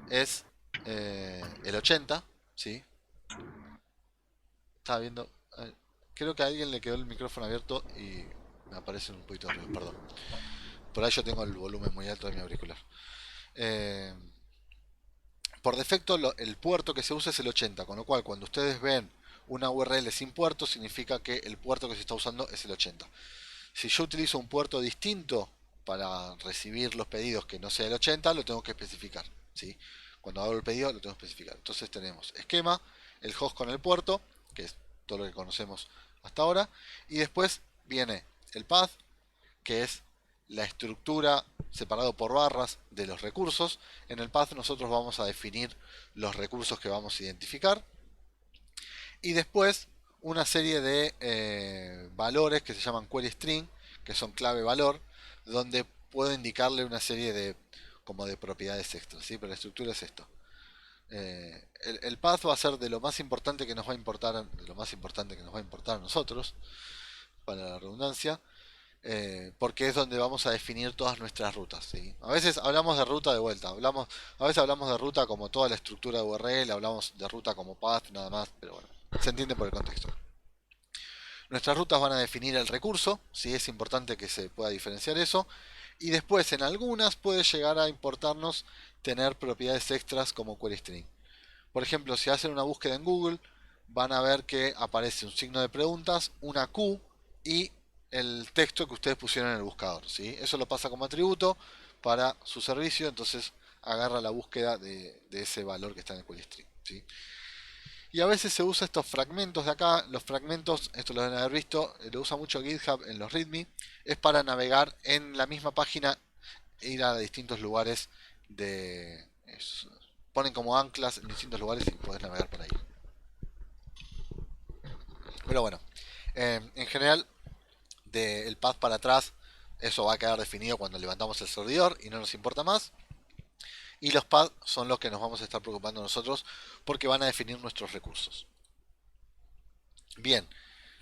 B: es el 80, ¿sí? Estaba viendo, creo que a alguien le quedó el micrófono abierto y me aparece un poquito de ruido, perdón. Por ahí yo tengo el volumen muy alto de mi auricular. Por defecto el puerto que se usa es el 80, con lo cual cuando ustedes ven una URL sin puerto significa que el puerto que se está usando es el 80. Si yo utilizo un puerto distinto para recibir los pedidos que no sea el 80, lo tengo que especificar, ¿sí? Cuando hago el pedido lo tengo que especificar. Entonces tenemos esquema, el host con el puerto, que es todo lo que conocemos hasta ahora, y después viene el path, que es la estructura separado por barras de los recursos. En el path nosotros vamos a definir los recursos que vamos a identificar, y después una serie de valores que se llaman query string, que son clave valor, donde puedo indicarle una serie de como de propiedades extras, ¿sí? Pero la estructura es esto. El path va a ser de lo más importante que nos va a importar, de lo más importante que nos va a importar a nosotros, para la redundancia. porque es donde vamos a definir todas nuestras rutas, ¿sí? A veces hablamos de ruta de vuelta, a veces hablamos de ruta como toda la estructura de URL, hablamos de ruta como path, nada más, pero bueno, se entiende por el contexto. Nuestras rutas van a definir el recurso, ¿sí? Es importante que se pueda diferenciar eso. Y después en algunas puede llegar a importarnos tener propiedades extras como query string. Por ejemplo, si hacen una búsqueda en Google, van a ver que aparece un signo de preguntas, una Q y el texto que ustedes pusieron en el buscador, ¿sí? Eso lo pasa como atributo para su servicio, entonces agarra la búsqueda de ese valor que está en el query string, ¿sí? Y a veces se usa estos fragmentos de acá. Los fragmentos, esto lo deben haber visto, lo usa mucho GitHub en los README. Es para navegar en la misma página e ir a distintos lugares ponen como anclas en distintos lugares y puedes navegar por ahí. Pero bueno, en general, del path para atrás, eso va a quedar definido cuando levantamos el servidor y no nos importa más. Y los paths son los que nos vamos a estar preocupando nosotros porque van a definir nuestros recursos. Bien,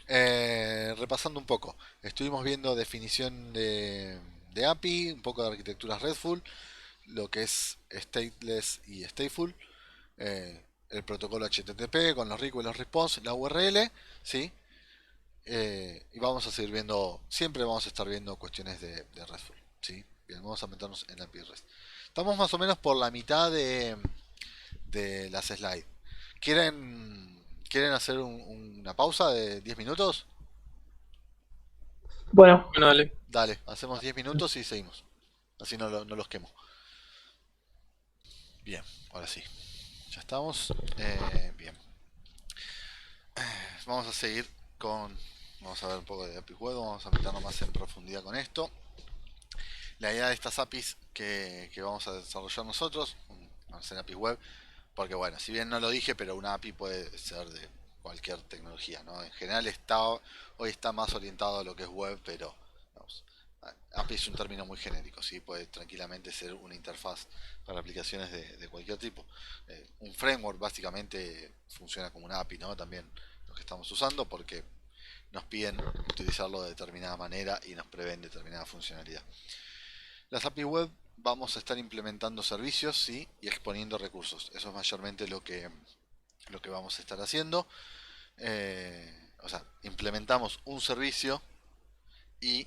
B: repasando un poco, estuvimos viendo definición de API, un poco de arquitecturas RESTful, lo que es stateless y stateful, el protocolo HTTP con los requests y los response, la URL, ¿sí? Y vamos a seguir viendo, siempre vamos a estar viendo cuestiones de RESTful, ¿sí? Bien, vamos a meternos en API REST. Estamos más o menos por la mitad de las slides. ¿Quieren hacer una pausa de 10 minutos?
A: Bueno,
E: Bueno, dale.
B: Dale, hacemos 10 minutos y seguimos. Así no los quemo. Bien, ahora sí. Ya estamos. Bien. Vamos a seguir con... Vamos a ver un poco de API Web. Vamos a meternos más en profundidad con esto. La idea de estas APIs que vamos a desarrollar nosotros, van a ser APIs web, porque bueno, si bien no lo dije, pero una API puede ser de cualquier tecnología, ¿no? En general hoy está más orientado a lo que es web, pero vamos, API es un término muy genérico, ¿sí? Puede tranquilamente ser una interfaz para aplicaciones de cualquier tipo. Un framework básicamente funciona como una API, ¿no? También lo que estamos usando, porque nos piden utilizarlo de determinada manera y nos prevén determinada funcionalidad. Las API web vamos a estar implementando servicios, ¿sí? Y exponiendo recursos. Eso es mayormente lo que vamos a estar haciendo. O sea, implementamos un servicio y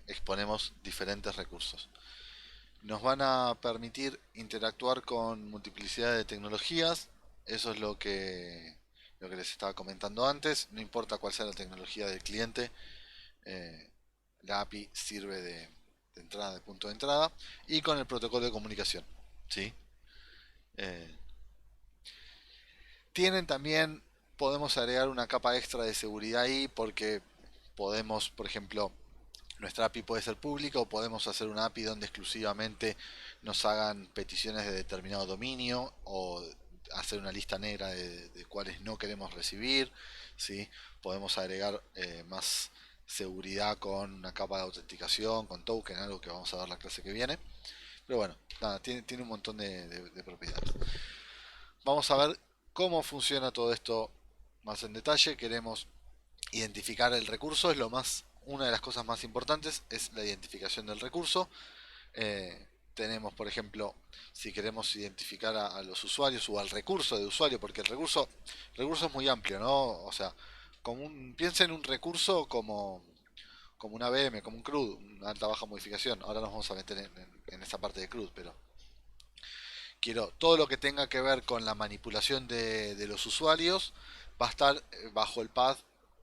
B: exponemos diferentes recursos. Nos van a permitir interactuar con multiplicidad de tecnologías. Eso es lo que les estaba comentando antes. No importa cuál sea la tecnología del cliente, la API sirve de entrada, de punto de entrada, y con el protocolo de comunicación, ¿sí? Tienen también, podemos agregar una capa extra de seguridad ahí, porque podemos, por ejemplo, nuestra API puede ser pública, o podemos hacer una API donde exclusivamente nos hagan peticiones de determinado dominio, o hacer una lista negra de cuáles no queremos recibir, ¿sí? Podemos agregar más seguridad con una capa de autenticación, con token, algo que vamos a ver la clase que viene. Pero bueno, nada, tiene un montón de propiedades. Vamos a ver cómo funciona todo esto más en detalle. Queremos identificar el recurso, una de las cosas más importantes es la identificación del recurso. Tenemos, por ejemplo, si queremos identificar a los usuarios o al recurso de usuario, porque el recurso es muy amplio, ¿no? O sea, piensen en un recurso como una VM, como un CRUD, una alta baja modificación. Ahora nos vamos a meter en esta parte de CRUD, pero quiero todo lo que tenga que ver con la manipulación de los usuarios va a estar bajo el path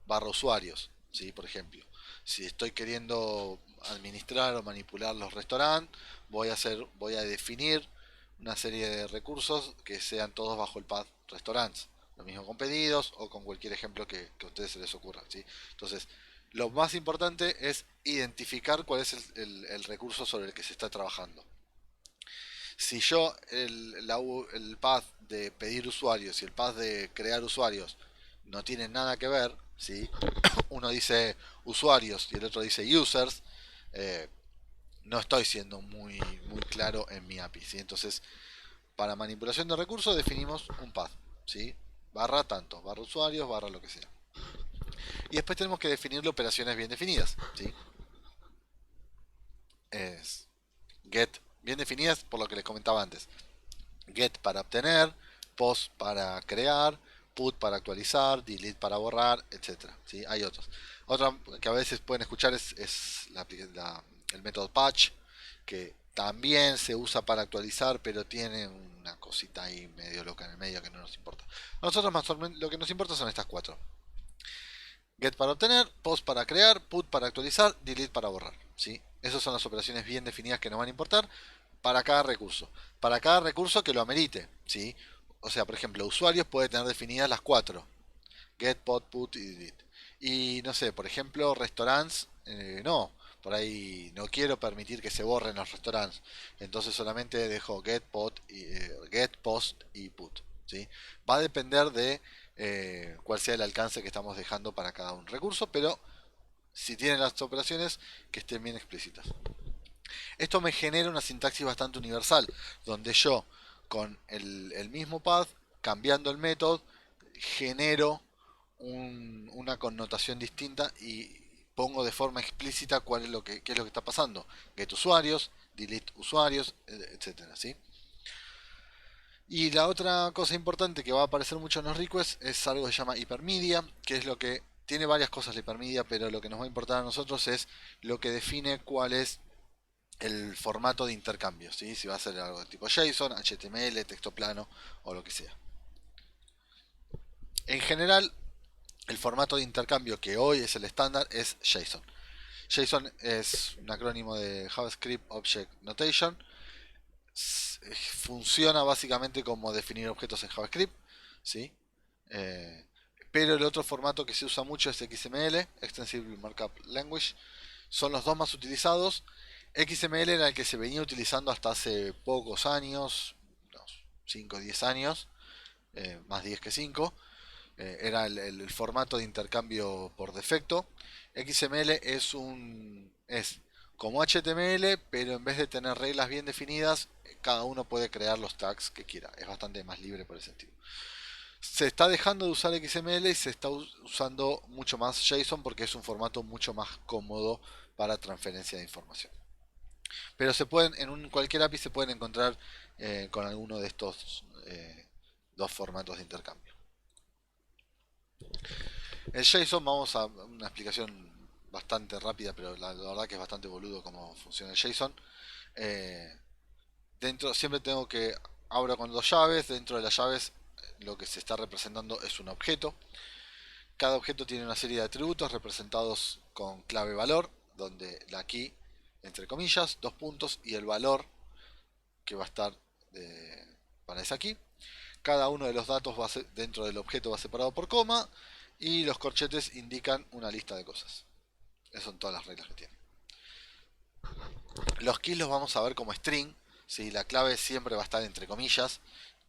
B: /usuarios, ¿sí? Por ejemplo, si estoy queriendo administrar o manipular los restaurantes, voy a definir una serie de recursos que sean todos bajo el path restaurants. Lo mismo con pedidos o con cualquier ejemplo que a ustedes se les ocurra, ¿sí? Entonces, lo más importante es identificar cuál es el recurso sobre el que se está trabajando. Si yo el path de pedir usuarios y el path de crear usuarios no tienen nada que ver, ¿sí? Uno dice usuarios y el otro dice users, no estoy siendo muy claro en mi API, ¿sí? Entonces, para manipulación de recursos definimos un path, ¿sí? Barra tanto, barra usuarios, barra lo que sea. Y después tenemos que definirle operaciones bien definidas, ¿sí? Es get bien definidas por lo que les comentaba antes. Get para obtener, post para crear, put para actualizar, delete para borrar, etcétera, ¿sí? Hay otros. Otra que a veces pueden escuchar es el método patch, que también se usa para actualizar, pero tiene una cosita ahí medio loca en el medio que no nos importa. A nosotros más lo que nos importa son estas cuatro. Get para obtener, post para crear, put para actualizar, delete para borrar, ¿sí? Esas son las operaciones bien definidas que nos van a importar para cada recurso. Para cada recurso que lo amerite, ¿sí? O sea, por ejemplo, usuarios puede tener definidas las cuatro. Get, pod, put y delete. Y no sé, por ejemplo, restaurants, no. Por ahí no quiero permitir que se borren los restaurantes. Entonces solamente dejo get, pod, get, post y put, ¿sí? Va a depender de cuál sea el alcance que estamos dejando para cada un recurso, pero si tienen las operaciones que estén bien explícitas. Esto me genera una sintaxis bastante universal, donde yo con el mismo path, cambiando el método, genero una connotación distinta y pongo de forma explícita qué es lo que está pasando. Get usuarios, delete usuarios, etcétera, ¿sí? Y la otra cosa importante que va a aparecer mucho en los requests es algo que se llama hypermedia, que es lo que tiene varias cosas la hypermedia, pero lo que nos va a importar a nosotros es lo que define cuál es el formato de intercambio, ¿sí? Si va a ser algo de tipo JSON, HTML, texto plano o lo que sea. En general, el formato de intercambio que hoy es el estándar es JSON. JSON es un acrónimo de JavaScript Object Notation. Funciona básicamente como definir objetos en JavaScript, ¿sí? Pero el otro formato que se usa mucho es XML, Extensible Markup Language. Son los dos más utilizados. XML era el que se venía utilizando hasta hace pocos años, unos 5 o 10 años, más 10 que 5. Era el formato de intercambio por defecto. XML es como HTML, pero en vez de tener reglas bien definidas, cada uno puede crear los tags que quiera. Es bastante más libre por ese sentido. Se está dejando de usar XML y se está usando mucho más JSON porque es un formato mucho más cómodo para transferencia de información. Pero cualquier API se pueden encontrar con alguno de estos dos formatos de intercambio. El JSON, vamos a una explicación bastante rápida, pero la verdad que es bastante boludo cómo funciona el JSON. Siempre tengo que abro con dos llaves. Dentro de las llaves lo que se está representando es un objeto. Cada objeto tiene una serie de atributos representados con clave valor, donde la key, entre comillas, dos puntos, y el valor que va a estar para esa key. Cada uno de los datos dentro del objeto va separado por coma y los corchetes indican una lista de cosas. Esas son todas las reglas que tiene. Los keys los vamos a ver como string. ¿Sí? La clave siempre va a estar entre comillas.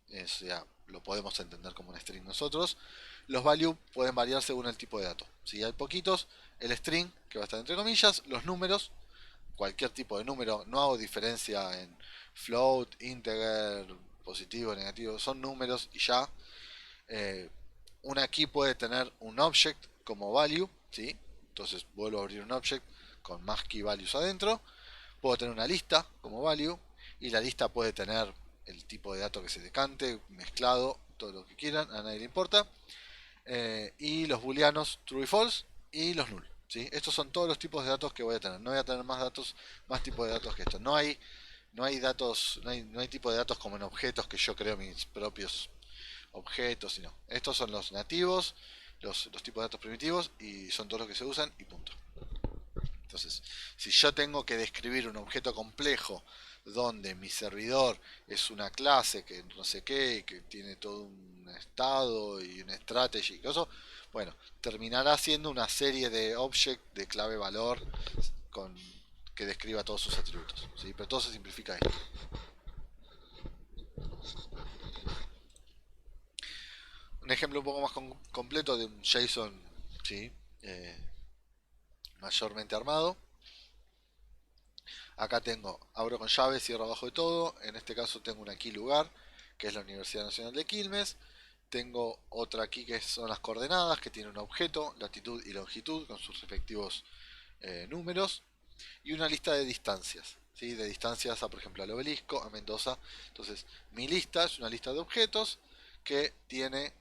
B: Eso ya lo podemos entender como un string nosotros. Los value pueden variar según el tipo de dato. Si hay poquitos, el string, que va a estar entre comillas, los números, cualquier tipo de número, no hago diferencia en float, integer, positivo, negativo, son números y ya. Una key puede tener un object como value, ¿sí? Entonces vuelvo a abrir un object con más key values adentro. Puedo tener una lista como value y la lista puede tener el tipo de dato que se decante, mezclado, todo lo que quieran, a nadie le importa. Y los booleanos true y false y los null, ¿sí? Estos son todos los tipos de datos que voy a tener. No voy a tener más tipos de datos que esto. No hay datos, no hay tipo de datos como en objetos que yo creo mis propios objetos, sino estos son los nativos, los tipos de datos primitivos y son todos los que se usan y punto. Entonces, si yo tengo que describir un objeto complejo donde mi servidor es una clase que no sé qué, que tiene todo un estado y una strategy y eso, bueno, terminará siendo una serie de object de clave valor que describa todos sus atributos, ¿sí? Pero todo se simplifica ahí. Un ejemplo un poco más completo de un JSON, ¿sí? Mayormente armado. Acá abro con llave, cierro abajo de todo. En este caso tengo una key lugar, que es la Universidad Nacional de Quilmes. tengo otra aquí que son las coordenadas, que tiene un objeto, latitud y longitud con sus respectivos números, y una lista de distancias, ¿sí? De distancias a, por ejemplo, al obelisco, a Mendoza. Entonces, mi lista es una lista de objetos que tiene,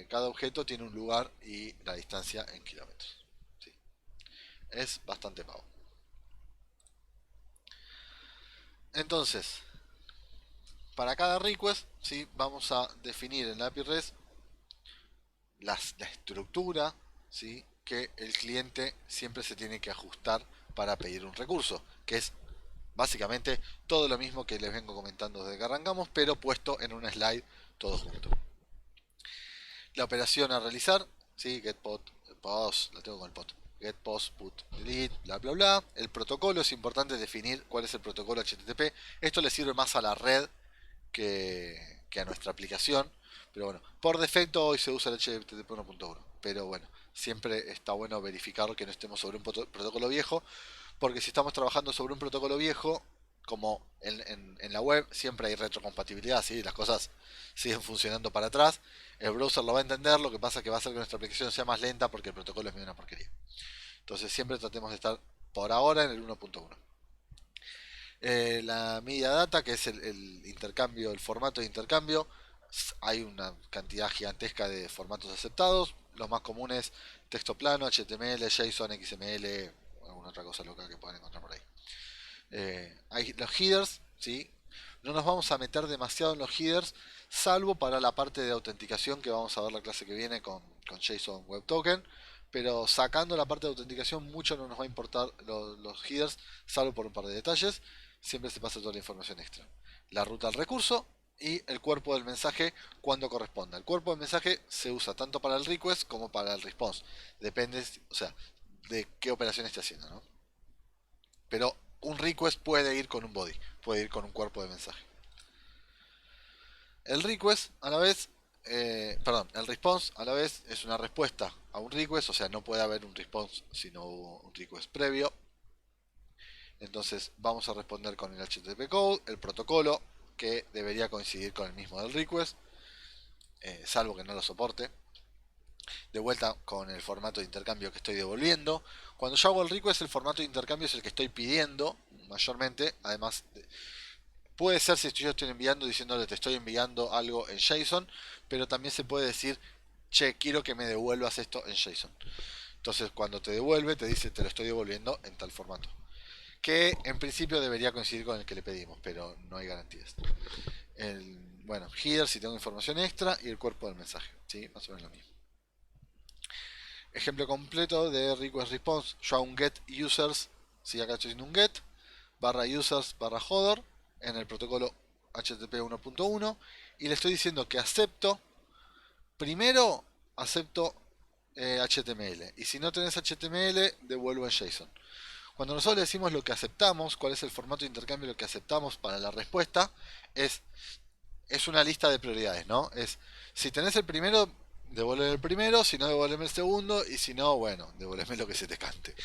B: cada objeto tiene un lugar y la distancia en kilómetros. ¿Sí? Es bastante pago. Entonces, para cada request, ¿sí? Vamos a definir en la API REST la estructura, ¿sí? Que el cliente siempre se tiene que ajustar para pedir un recurso, que es básicamente todo lo mismo que les vengo comentando desde que arrancamos, pero puesto en una slide todo junto. La operación a realizar, ¿sí? Get post, la tengo con el post. Get post, put, delete, bla bla bla. El protocolo, es importante definir cuál es el protocolo HTTP. Esto le sirve más a la red que a nuestra aplicación. Pero bueno, por defecto hoy se usa el HTTP 1.1. Pero bueno, siempre está bueno verificar que no estemos sobre un protocolo viejo. Porque si estamos trabajando sobre un protocolo viejo, como en la web, siempre hay retrocompatibilidad, ¿sí? Las cosas siguen funcionando para atrás. El browser lo va a entender, lo que pasa es que va a hacer que nuestra aplicación sea más lenta porque el protocolo es medio una porquería. Entonces siempre tratemos de estar por ahora en el 1.1. La media data, que es el intercambio, el formato de intercambio, hay una cantidad gigantesca de formatos aceptados. Los más comunes: texto plano, HTML, JSON, XML, alguna otra cosa loca que puedan encontrar por ahí. Hay los headers, ¿sí? No nos vamos a meter demasiado en los headers, salvo para la parte de autenticación que vamos a ver la clase que viene con JSON Web Token. Pero sacando la parte de autenticación, mucho no nos va a importar los headers, salvo por un par de detalles. Siempre se pasa toda la información extra. La ruta al recurso y el cuerpo del mensaje cuando corresponda. El cuerpo del mensaje se usa tanto para el request como para el response. Depende, o sea, de qué operación esté haciendo, ¿no? Pero un request puede ir con un body, puede ir con un cuerpo de mensaje. El request a la vez, el response a la vez es una respuesta a un request, o sea, no puede haber un response si no hubo un request previo. Entonces vamos a responder con el HTTP code, el protocolo, que debería coincidir con el mismo del request, salvo que no lo soporte. De vuelta con el formato de intercambio que estoy devolviendo. Cuando yo hago el request, el formato de intercambio es el que estoy pidiendo mayormente. Además, puede ser si yo estoy enviando diciéndole te estoy enviando algo en JSON, pero también se puede decir, che, quiero que me devuelvas esto en JSON. Entonces cuando te devuelve te dice te lo estoy devolviendo en tal formato, que en principio debería coincidir con el que le pedimos, pero no hay garantías. Bueno, header si tengo información extra y el cuerpo del mensaje, ¿sí? Más o menos lo mismo. Ejemplo completo de request response. Yo hago un get users, si acá estoy haciendo un get barra users barra header en el protocolo HTTP 1.1 y le estoy diciendo que acepto, primero acepto HTML, y si no tenés HTML devuelvo en JSON. Cuando nosotros le decimos lo que aceptamos, cuál es el formato de intercambio, lo que aceptamos para la respuesta, es una lista de prioridades, ¿no? Es, si tenés el primero, devuélveme el primero, si no, devuélveme el segundo, y si no, bueno, devuélveme lo que se te cante.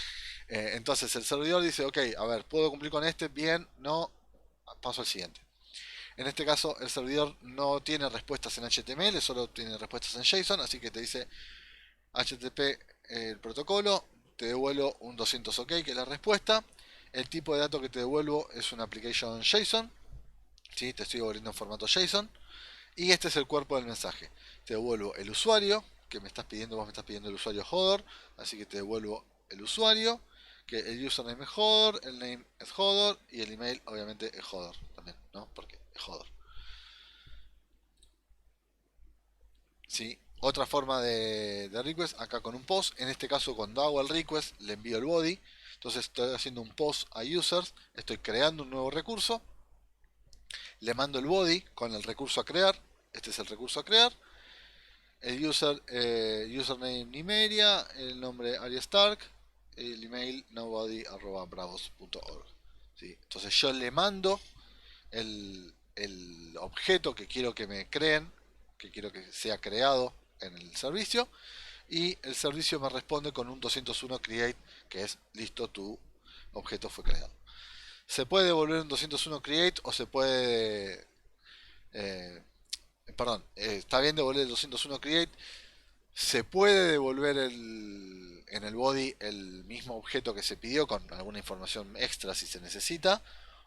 B: Entonces el servidor dice, ok, a ver, ¿puedo cumplir con este? Bien, no, paso al siguiente. En este caso, el servidor no tiene respuestas en HTML, solo tiene respuestas en JSON, así que te dice HTTP el protocolo, te devuelvo un 200 OK, que es la respuesta. El tipo de dato que te devuelvo es una application JSON, ¿sí? Te estoy devolviendo en formato JSON. Y este es el cuerpo del mensaje. Te devuelvo el usuario, que me estás pidiendo, vos me estás pidiendo el usuario header, así que te devuelvo el usuario, que el username es header, el name es header y el email obviamente es header también, ¿no? Porque es header. ¿Sí? Otra forma de request, acá con un post. En este caso, cuando hago el request, le envío el body. Entonces estoy haciendo un post a users, estoy creando un nuevo recurso, le mando el body con el recurso a crear. Este es el recurso a crear. El username Nimeria, el nombre Arya Stark, el email nobody@bravos.org. ¿Sí? Entonces yo le mando el objeto que quiero que me creen, que quiero que sea creado en el servicio, y el servicio me responde con un 201 create, que es listo, tu objeto fue creado. Se puede devolver un 201 create o se puede perdón, está bien devolver el 201 create. Se puede devolver en el body el mismo objeto que se pidió con alguna información extra si se necesita,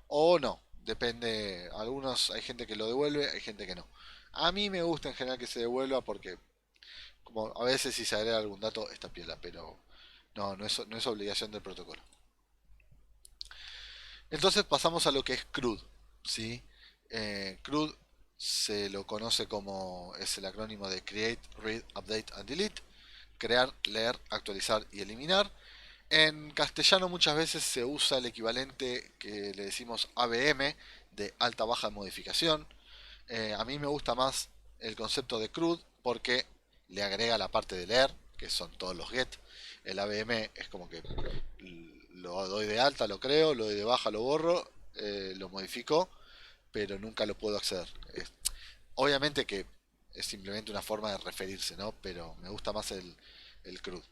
B: o no. Depende, algunos hay gente que lo devuelve, hay gente que no. A mí me gusta en general que se devuelva porque como a veces si se agrega algún dato está piola, pero no es obligación del protocolo. Entonces pasamos a lo que es CRUD, ¿sí? CRUD se lo conoce como, es el acrónimo de Create, Read, Update and Delete, crear, leer, actualizar y eliminar. En castellano muchas veces se usa el equivalente que le decimos ABM, de alta baja modificación. A mí me gusta más el concepto de CRUD porque le agrega la parte de leer, que son todos los get. El ABM es como que lo doy de alta, lo creo, lo doy de baja, lo borro, lo modifico, pero nunca lo puedo acceder. Obviamente que es simplemente una forma de referirse, ¿no? Pero me gusta más el CRUD.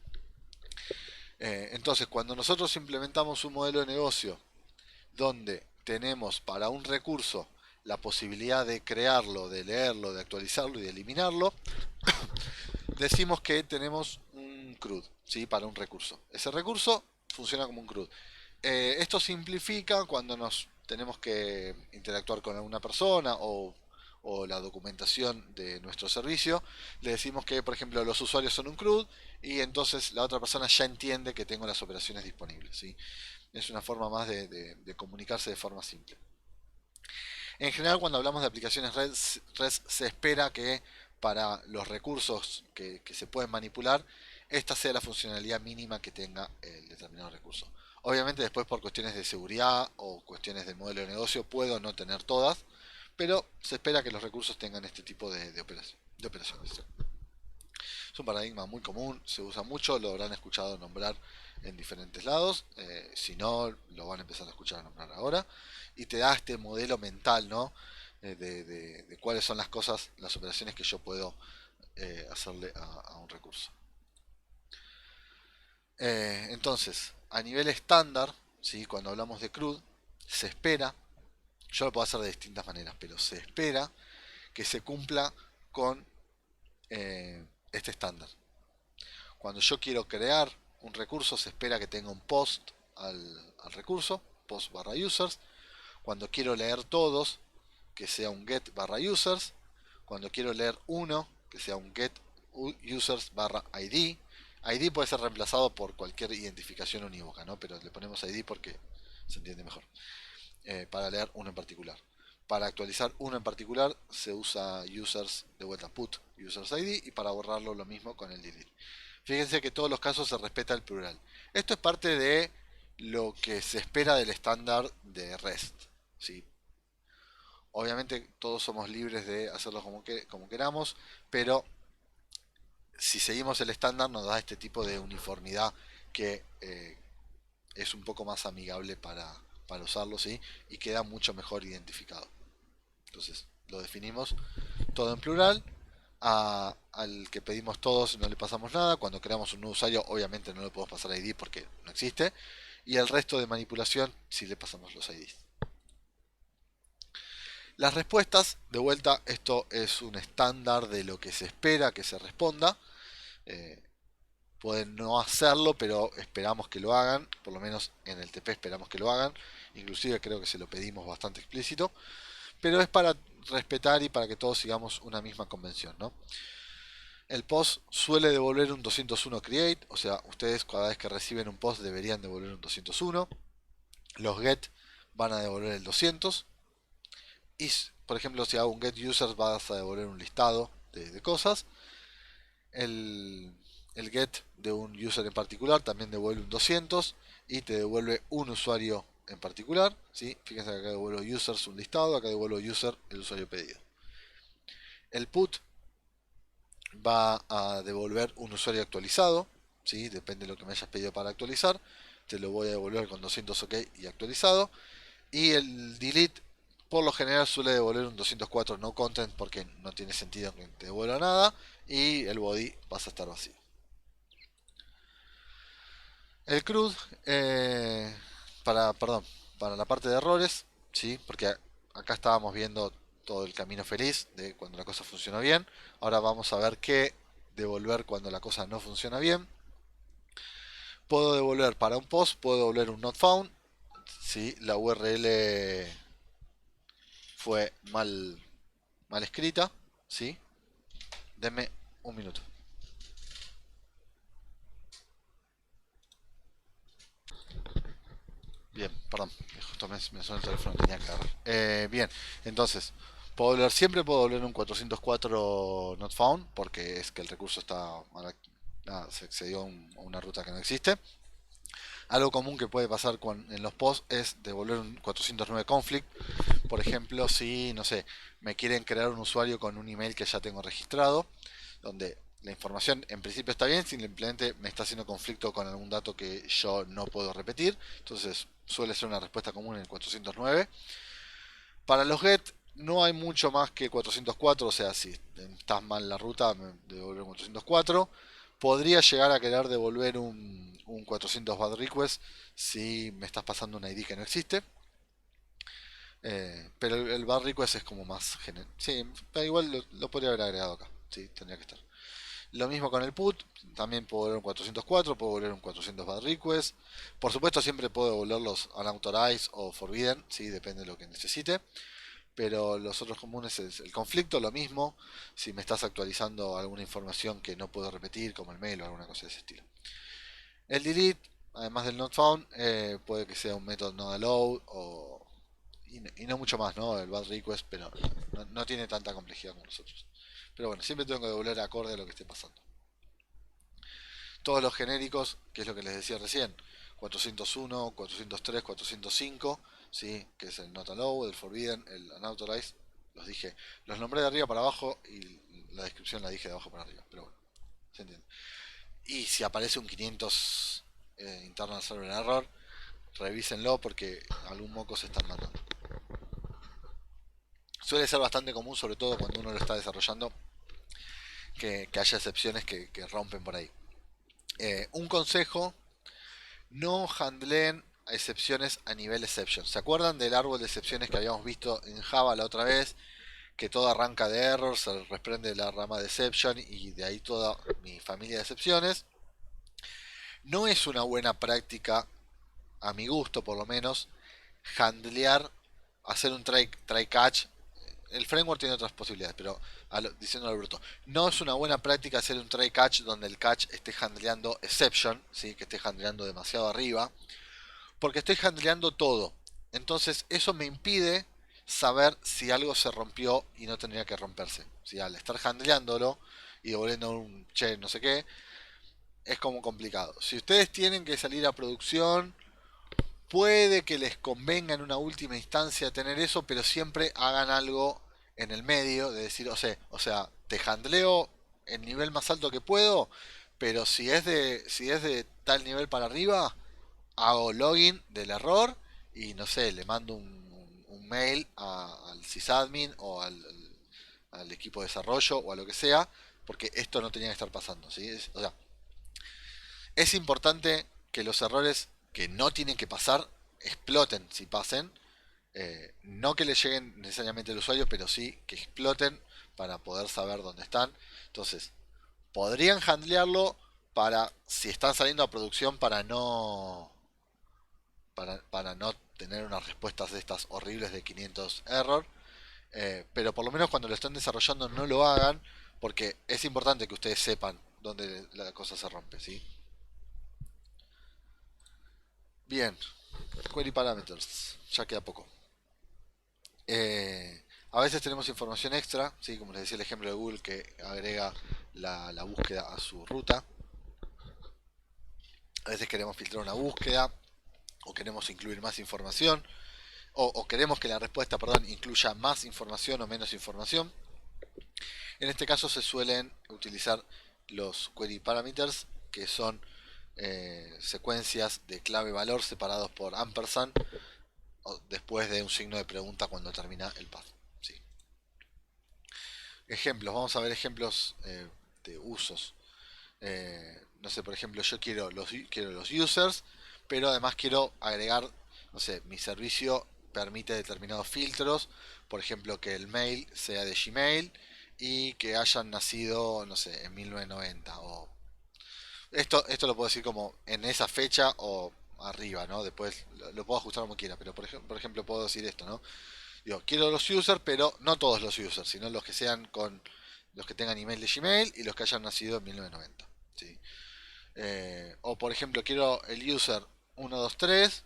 B: Entonces, cuando nosotros implementamos un modelo de negocio donde tenemos para un recurso la posibilidad de crearlo, de leerlo, de actualizarlo y de eliminarlo, decimos que tenemos un CRUD, ¿sí? Para un recurso. Ese recurso funciona como un CRUD. Esto simplifica cuando nos tenemos que interactuar con alguna persona o la documentación de nuestro servicio. Le decimos que, por ejemplo, los usuarios son un CRUD y entonces la otra persona ya entiende que tengo las operaciones disponibles, ¿sí? Es una forma más de comunicarse de forma simple. En general, cuando hablamos de aplicaciones REST, se espera que para los recursos que se pueden manipular, esta sea la funcionalidad mínima que tenga el determinado recurso. Obviamente después por cuestiones de seguridad o cuestiones del modelo de negocio puedo no tener todas, pero se espera que los recursos tengan este tipo de operaciones. Es un paradigma muy común, se usa mucho, lo habrán escuchado nombrar en diferentes lados, si no, lo van a empezar a escuchar a nombrar ahora, y te da este modelo mental, ¿no? De cuáles son las cosas, las operaciones que yo puedo hacerle a un recurso. Entonces, a nivel estándar, ¿sí? Cuando hablamos de CRUD, se espera, yo lo puedo hacer de distintas maneras, pero se espera que se cumpla con este estándar. Cuando yo quiero crear un recurso, se espera que tenga un post al recurso, post barra users. Cuando quiero leer todos, que sea un get barra users. Cuando quiero leer uno, que sea un get users barra id. ID puede ser reemplazado por cualquier identificación unívoca, ¿no? Pero le ponemos ID porque se entiende mejor. Para leer uno en particular. Para actualizar uno en particular se usa users de vuelta put users ID y para borrarlo lo mismo con el delete. Fíjense que en todos los casos se respeta el plural. Esto es parte de lo que se espera del estándar de REST, ¿sí? Obviamente todos somos libres de hacerlo como queramos, pero si seguimos el estándar nos da este tipo de uniformidad que es un poco más amigable para usarlo, ¿sí? Y queda mucho mejor identificado. Entonces lo definimos todo en plural. Al que pedimos todos no le pasamos nada. Cuando creamos un nuevo usuario obviamente no le podemos pasar ID porque no existe. Y el resto de manipulación sí le pasamos los IDs. Las respuestas, de vuelta, esto es un estándar de lo que se espera que se responda. Pueden no hacerlo, pero esperamos que lo hagan. Por lo menos en el TP esperamos que lo hagan. Inclusive creo que se lo pedimos bastante explícito. Pero es para respetar y para que todos sigamos una misma convención, ¿no? El post suele devolver un 201 create, o sea, ustedes cada vez que reciben un post deberían devolver un 201. Los get van a devolver el 200. Y, por ejemplo, si hago un get users vas a devolver un listado de cosas. El get de un user en particular también devuelve un 200 y te devuelve un usuario en particular, ¿sí? Fíjense que acá devuelvo users un listado, acá devuelvo user el usuario pedido. El put va a devolver un usuario actualizado, ¿sí? Depende de lo que me hayas pedido para actualizar, te lo voy a devolver con 200 OK y actualizado. Y el delete por lo general suele devolver un 204 no content porque no tiene sentido que te devuelva nada y el body pasa a estar vacío. El CRUD para la parte de errores, ¿sí? Porque acá estábamos viendo todo el camino feliz de cuando la cosa funciona bien. Ahora vamos a ver qué devolver cuando la cosa no funciona bien. Puedo devolver para un post, puedo devolver un not found si la URL fue mal escrita, ¿sí? Denme un minuto. Bien, perdón, justo me sonó el teléfono, tenía que agarrar. Bien, entonces, siempre puedo volver un 404 not found, porque es que el recurso se excedió a una ruta que no existe. Algo común que puede pasar en los posts es devolver un 409 conflict. Por ejemplo, si, no sé, me quieren crear un usuario con un email que ya tengo registrado, donde la información en principio está bien, simplemente me está haciendo conflicto con algún dato que yo no puedo repetir. Entonces suele ser una respuesta común en el 409. Para los get no hay mucho más que 404, o sea, si estás mal en la ruta, me devolver un 404. Podría llegar a querer devolver un 400 bad request si me estás pasando una ID que no existe. Pero el bad request es como más general. Sí, pero igual lo podría haber agregado acá. Sí, tendría que estar. Lo mismo con el put, también puedo volver un 404, puedo volver un 400 bad request. Por supuesto siempre puedo devolverlos unauthorized o forbidden, sí, depende de lo que necesite. Pero los otros comunes es el conflicto, lo mismo, si me estás actualizando alguna información que no puedo repetir, como el mail o alguna cosa de ese estilo. El delete, además del not found, puede que sea un método no allow y no mucho más, ¿no? El bad request, pero no tiene tanta complejidad como los otros. Pero bueno, siempre tengo que devolver acorde a lo que esté pasando. Todos los genéricos, que es lo que les decía recién, 401, 403, 405, ¿sí? Que es el not allow, el forbidden, el unauthorized. Los dije, los nombré de arriba para abajo y la descripción la dije de abajo para arriba. Pero bueno, se entiende. Y si aparece un 500 internal server error, revísenlo porque algún moco se están mandando. Suele ser bastante común, sobre todo cuando uno lo está desarrollando, que haya excepciones que rompen por ahí. Un consejo: no handleen excepciones a nivel exception. ¿Se acuerdan del árbol de excepciones que habíamos visto en Java la otra vez? Que todo arranca de error, se desprende la rama de exception y de ahí toda mi familia de excepciones. No es una buena práctica, a mi gusto por lo menos, handlear, hacer un try catch. El framework tiene otras posibilidades, pero diciendo al bruto, no es una buena práctica hacer un try catch donde el catch esté handleando exception, ¿sí? Que esté handleando demasiado arriba, porque estoy handleando todo. Entonces eso me impide saber si algo se rompió y no tendría que romperse. ¿Sí? Al estar handleándolo y devolviendo un che no sé qué, es como complicado. Si ustedes tienen que salir a producción, puede que les convenga en una última instancia tener eso, pero siempre hagan algo en el medio, de decir, o sea, te handleo el nivel más alto que puedo, pero si es de tal nivel para arriba, hago login del error y no sé, le mando un mail al sysadmin o al equipo de desarrollo o a lo que sea, porque esto no tenía que estar pasando, ¿sí? O sea, es importante que los errores que no tienen que pasar exploten si pasen. No que le lleguen necesariamente al usuario, pero sí que exploten para poder saber dónde están. Entonces, podrían handlearlo para si están saliendo a producción para no tener unas respuestas de estas horribles de 500 error. Pero por lo menos cuando lo están desarrollando no lo hagan, porque es importante que ustedes sepan dónde la cosa se rompe, ¿sí? Bien, query parameters, ya queda poco. A veces tenemos información extra, ¿sí? Como les decía el ejemplo de Google que agrega la búsqueda a su ruta. A veces queremos filtrar una búsqueda o queremos incluir más información o queremos que la respuesta, perdón, incluya más información o menos información. En este caso se suelen utilizar los query parameters, que son secuencias de clave valor separados por ampersand después de un signo de pregunta cuando termina el path. ¿Sí? Ejemplos, vamos a ver ejemplos de usos. No sé, por ejemplo, yo quiero los users, pero además quiero agregar, no sé, mi servicio permite determinados filtros, por ejemplo que el mail sea de Gmail y que hayan nacido, no sé, en 1990 o esto lo puedo decir como en esa fecha o arriba, ¿no? Después lo puedo ajustar como quiera, pero por ejemplo puedo decir esto, ¿no? Digo, quiero los users, pero no todos los users, sino los que sean con los que tengan email de Gmail y los que hayan nacido en 1990, ¿sí? O por ejemplo, quiero el user 123,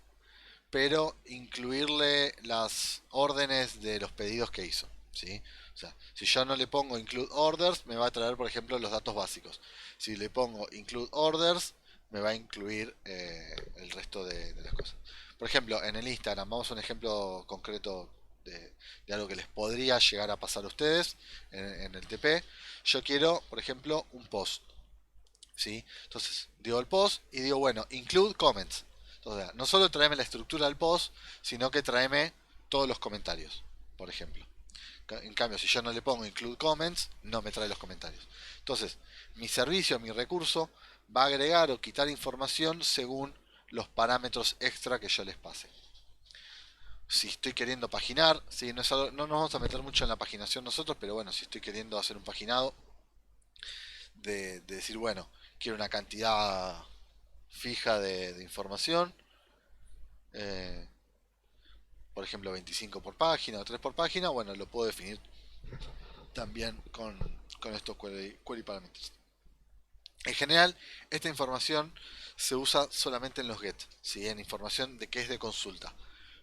B: pero incluirle las órdenes de los pedidos que hizo, ¿sí? O sea, si yo no le pongo include orders, me va a traer, por ejemplo, los datos básicos. Si le pongo include orders, me va a incluir el resto de las cosas. Por ejemplo, en el Instagram, vamos a un ejemplo concreto de algo que les podría llegar a pasar a ustedes en el TP. Yo quiero, por ejemplo, un post, ¿sí? Entonces, digo el post y digo, bueno, include comments. Entonces, no solo tráeme la estructura del post, sino que tráeme todos los comentarios, por ejemplo. En cambio, si yo no le pongo include comments, no me trae los comentarios. Entonces, mi servicio, mi recurso, va a agregar o quitar información según los parámetros extra que yo les pase. Si estoy queriendo paginar, ¿sí? No nos vamos a meter mucho en la paginación nosotros, pero bueno, si estoy queriendo hacer un paginado, de decir, bueno, quiero una cantidad fija de información, eh, por ejemplo 25 por página o 3 por página, bueno, lo puedo definir también con estos query parameters. En general, esta información se usa solamente en los get, ¿sí? En información de que es de consulta.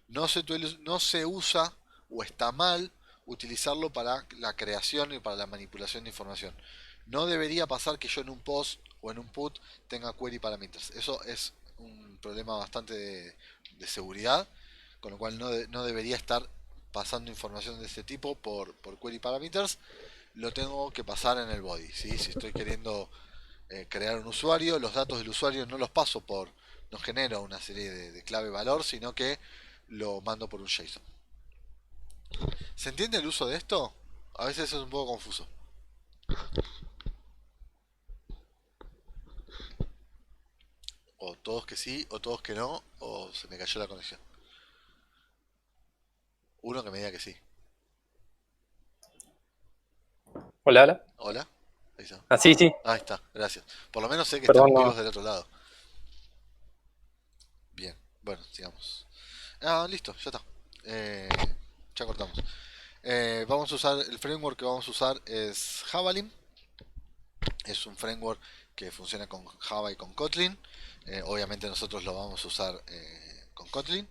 B: No se usa o está mal utilizarlo para la creación y para la manipulación de información. No debería pasar que yo en un post o en un put tenga query parameters. Eso es un problema bastante de seguridad, con lo cual no debería estar pasando información de este tipo por query parameters. Lo tengo que pasar en el body, ¿sí? Si estoy queriendo crear un usuario, los datos del usuario no los paso no genero una serie de clave valor, sino que lo mando por un JSON. ¿Se entiende el uso de esto? A veces es un poco confuso. O todos que sí, o todos que no, o se me cayó la conexión. Uno que me diga que sí.
A: Hola, hola.
B: Hola. Ahí está.
A: Ah, sí, sí,
B: Ahí está, gracias. Por lo menos sé que
A: perdón,
B: están vivos
A: no.
B: del otro lado. Bien, bueno, sigamos. Ah, listo, ya está. Ya cortamos. Vamos a usar, el framework que vamos a usar es Javelin. Es un framework que funciona con Java y con Kotlin. Obviamente nosotros lo vamos a usar con Kotlin.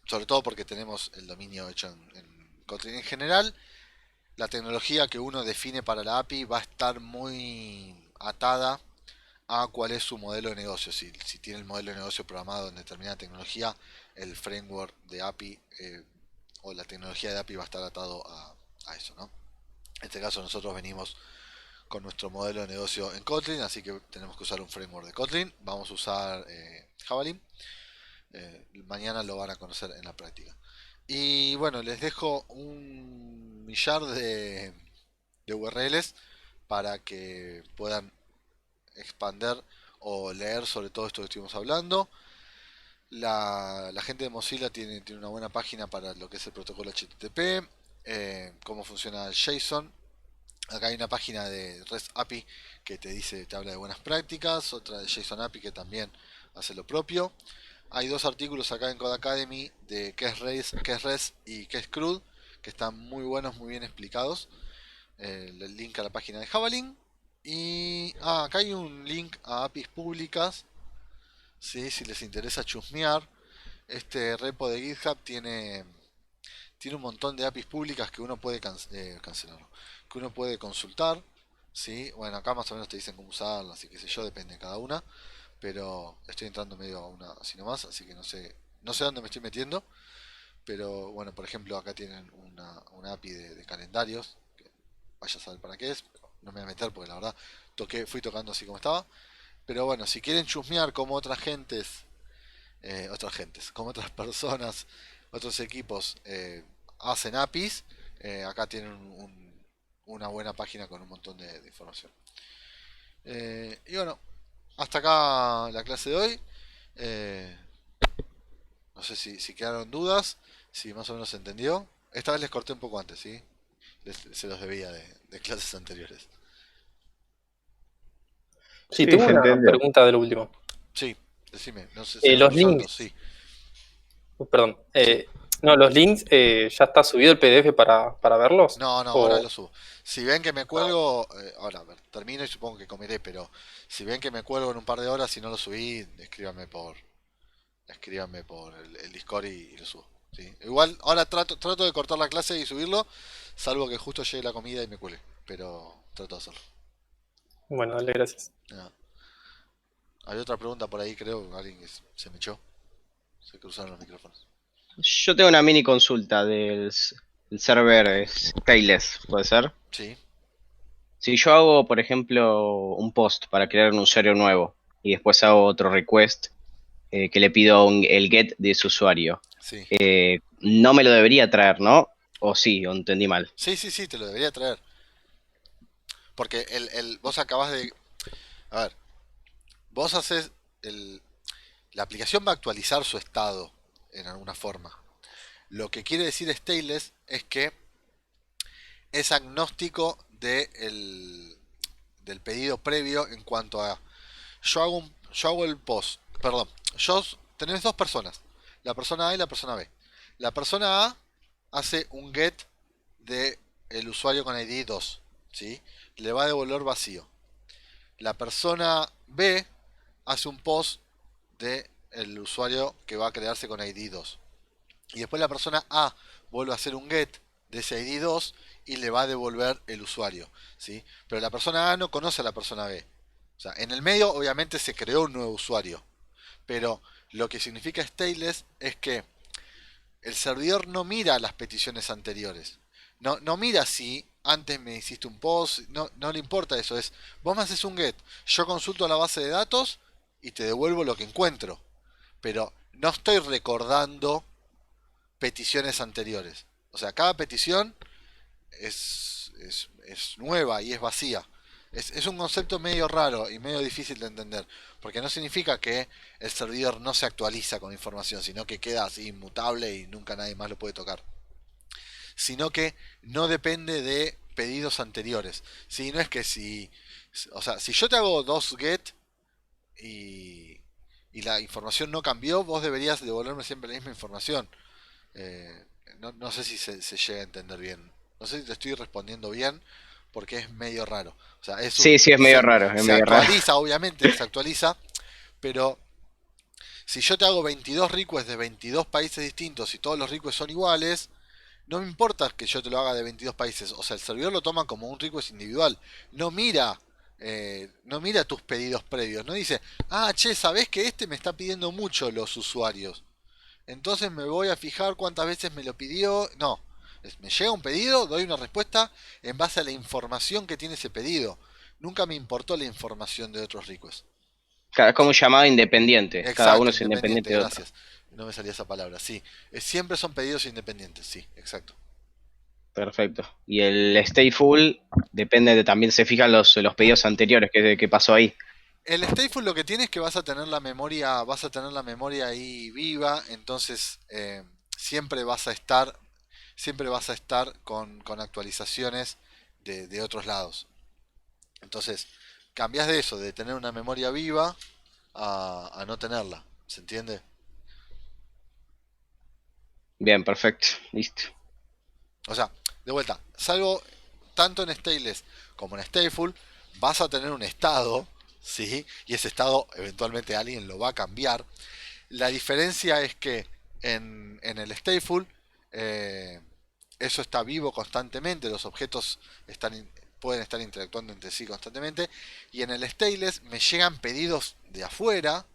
B: Sobre todo porque tenemos el dominio hecho en Kotlin. En general, la tecnología que uno define para la API va a estar muy atada a cuál es su modelo de negocio. Si tiene el modelo de negocio programado en determinada tecnología, el framework de API o la tecnología de API va a estar atado a eso, ¿no? En este caso nosotros venimos con nuestro modelo de negocio en Kotlin, así que tenemos que usar un framework de Kotlin. Vamos a usar Javelin. Mañana lo van a conocer en la práctica. Y bueno, les dejo un millar de URLs para que puedan expander o leer sobre todo esto que estuvimos hablando. La gente de Mozilla tiene una buena página para lo que es el protocolo HTTP, cómo funciona el JSON. Acá hay una página de REST API que te habla de buenas prácticas, otra de JSON API que también hace lo propio. Hay dos artículos acá en Codecademy de qué es REST y qué es CRUD, que están muy buenos, muy bien explicados. El link a la página de Javelin. Y acá hay un link a APIs públicas, ¿sí? Si les interesa chusmear. Este repo de GitHub tiene un montón de APIs públicas que uno puede cancelar, que uno puede consultar, ¿sí? Bueno, acá más o menos te dicen cómo usarlas y qué sé yo, depende de cada una, pero estoy entrando medio a una así nomás, así que no sé dónde me estoy metiendo, pero bueno, por ejemplo, acá tienen una API de calendarios, que vaya a saber para qué es, pero no me voy a meter porque la verdad fui tocando así como estaba, pero bueno, si quieren chusmear como como otras personas, otros equipos hacen APIs, acá tienen una buena página con un montón de información. Y bueno, hasta acá la clase de hoy. No sé si quedaron dudas, si más o menos se entendió. Esta vez les corté un poco antes, ¿sí? Se los debía de clases anteriores.
A: Sí,
E: Sí,
A: tengo
E: se
A: una
E: entendió.
A: pregunta del último.
B: Sí, decime, no sé, se
A: Los
B: cruzando,
A: links,
B: sí.
A: perdón.
B: Sí.
A: No, los links, ¿ya está subido el PDF para verlos?
B: No, ahora
A: O,
B: lo subo. Si ven que me cuelgo, ahora a ver, termino y supongo que comeré, pero si ven que me cuelgo en un par de horas, si no lo subí, escríbanme por el Discord y lo subo. ¿Sí? Igual, ahora trato de cortar la clase y subirlo, salvo que justo llegue la comida y me cuele, pero trato de hacerlo.
A: bueno, dale, gracias.
B: Nada. Hay otra pregunta por ahí, creo, alguien que se me echó, se cruzaron los micrófonos.
E: Yo tengo una mini consulta del server Stateless, ¿puede ser?
B: Sí,
E: Si yo hago, por ejemplo, un post para crear un usuario nuevo y después hago otro request que le pido el get de ese usuario,
B: sí.
E: no me lo debería traer, ¿no? O sí, o entendí mal.
B: Sí, te lo debería traer. Porque vos acabas de... A ver, vos haces... la aplicación va a actualizar su estado en alguna forma. Lo que quiere decir Stateless es que es agnóstico del pedido previo en cuanto a... yo hago el post. Perdón. Tenés dos personas. La persona A y la persona B. La persona A hace un get de el usuario con ID 2. ¿Sí? Le va a devolver vacío. La persona B hace un post de el usuario que va a crearse con ID 2. Y después la persona A vuelve a hacer un get de ese ID 2 y le va a devolver el usuario. ¿Sí? Pero la persona A no conoce a la persona B. O sea, en el medio obviamente se creó un nuevo usuario. Pero lo que significa stateless es que el servidor no mira las peticiones anteriores. No mira si antes me hiciste un post, no le importa eso. Vos me haces un get, yo consulto la base de datos y te devuelvo lo que encuentro. Pero no estoy recordando peticiones anteriores. O sea, cada petición es nueva y es vacía. Es un concepto medio raro y medio difícil de entender, porque no significa que el servidor no se actualiza con información, sino que queda así inmutable y nunca nadie más lo puede tocar. Sino que no depende de pedidos anteriores. Si no es que o sea, si yo te hago dos get y, y la información no cambió, vos deberías devolverme siempre la misma información. Eh, no sé si se llega a entender bien. No sé si te estoy respondiendo bien porque es medio raro. O sea,
E: Sí, sí, es medio raro, es
B: se
E: medio raro.
B: actualiza, obviamente, se actualiza, pero si yo te hago 22 requests de 22 países distintos y todos los requests son iguales, no me importa que yo te lo haga de 22 países. O sea, el servidor lo toma como un request individual. No mira tus pedidos previos. No dice, che, ¿sabés que este me está pidiendo mucho los usuarios? Entonces me voy a fijar cuántas veces me lo pidió. No, me llega un pedido, doy una respuesta en base a la información que tiene ese pedido. Nunca me importó la información de otros requests.
E: Es como un llamado independiente, cada uno
B: Exacto,
E: es independiente
B: independiente,
E: de otro.
B: gracias. No me salía esa palabra, sí. Siempre son pedidos independientes, sí, exacto.
E: Perfecto. Y el stateful depende de, también se fijan los pedidos anteriores que pasó ahí.
B: El stateful lo que tiene es que vas a tener la memoria ahí viva, entonces siempre vas a estar con actualizaciones de otros lados. Entonces, cambias de eso, de tener una memoria viva a no tenerla. ¿Se entiende?
E: Bien, perfecto, listo.
B: O sea, de vuelta, salvo tanto en stateless como en stateful, vas a tener un estado, ¿sí? Y ese estado eventualmente alguien lo va a cambiar. La diferencia es que en el stateful eh, eso está vivo constantemente, los objetos pueden estar interactuando entre sí constantemente. Y en el stateless me llegan pedidos de afuera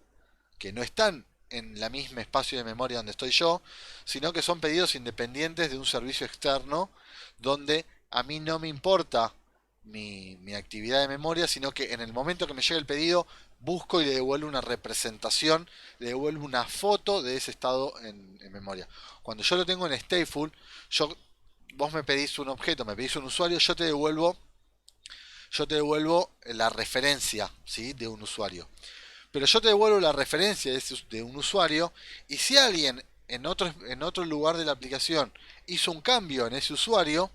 B: que no están en la misma espacio de memoria donde estoy yo, sino que son pedidos independientes de un servicio externo donde a mí no me importa mi actividad de memoria, sino que en el momento que me llega el pedido busco y le devuelvo una representación, le devuelvo una foto de ese estado en memoria. Cuando yo lo tengo en stateful, vos me pedís un objeto, me pedís un usuario, yo te devuelvo la referencia, ¿sí? De un usuario. Pero yo te devuelvo la referencia de un usuario y si alguien en otro lugar de la aplicación hizo un cambio en ese usuario,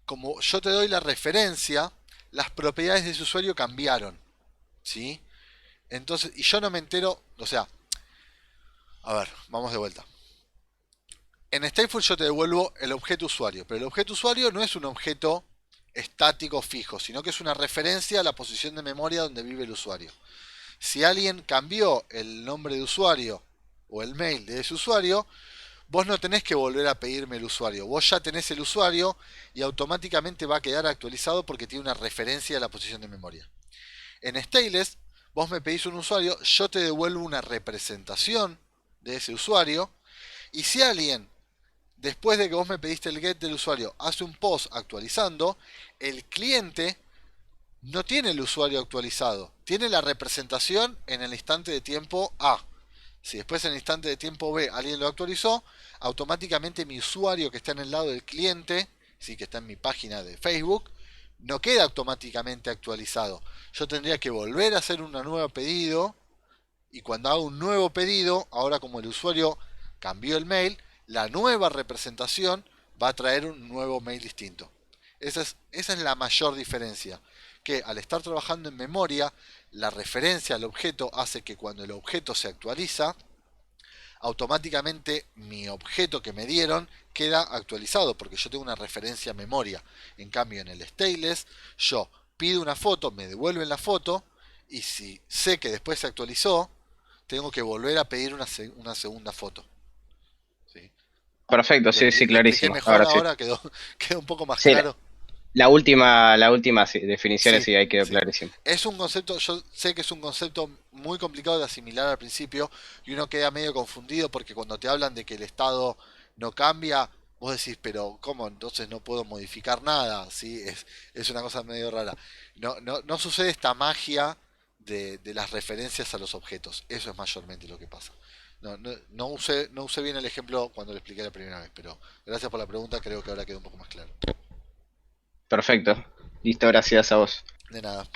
B: como yo te doy la referencia, las propiedades de ese usuario cambiaron, ¿sí? Entonces, y yo no me entero, o sea, a ver, vamos de vuelta. En Stateful yo te devuelvo el objeto usuario, pero el objeto usuario no es un objeto estático fijo, sino que es una referencia a la posición de memoria donde vive el usuario. Si alguien cambió el nombre de usuario o el mail de ese usuario, vos no tenés que volver a pedirme el usuario. Vos ya tenés el usuario y automáticamente va a quedar actualizado porque tiene una referencia a la posición de memoria. En Stateless, vos me pedís un usuario, yo te devuelvo una representación de ese usuario. Y si alguien, después de que vos me pediste el get del usuario, hace un post actualizando, el cliente no tiene el usuario actualizado. Tiene la representación en el instante de tiempo A. Si después en el instante de tiempo B alguien lo actualizó, automáticamente mi usuario que está en el lado del cliente, sí, que está en mi página de Facebook, no queda automáticamente actualizado. Yo tendría que volver a hacer un nuevo pedido, y cuando hago un nuevo pedido, ahora como el usuario cambió el mail, la nueva representación va a traer un nuevo mail distinto. Esa es la mayor diferencia. Que al estar trabajando en memoria, la referencia al objeto hace que cuando el objeto se actualiza, automáticamente mi objeto que me dieron queda actualizado porque yo tengo una referencia a memoria. En cambio, en el stateless, yo pido una foto, me devuelven la foto, y si sé que después se actualizó, tengo que volver a pedir una segunda foto. ¿Sí?
E: Perfecto, sí, sí,
B: ¿Me expliqué
E: clarísimo.
B: mejor
E: Ahora sí.
B: ahora? ¿Quedó un poco más
E: Sí,
B: claro?
E: la última sí, definiciones
B: Sí,
E: sí, ahí quedó
B: sí.
E: clarísimo.
B: Es un concepto, yo sé que es un concepto muy complicado de asimilar al principio y uno queda medio confundido porque cuando te hablan de que el estado no cambia, vos decís, pero ¿cómo? Entonces no puedo modificar nada, ¿sí? Es una cosa medio rara. No sucede esta magia de las referencias a los objetos. Eso es mayormente lo que pasa. No usé bien el ejemplo cuando lo expliqué la primera vez, pero gracias por la pregunta, creo que ahora quedó un poco más claro.
E: Perfecto. Listo, gracias a vos.
B: De nada.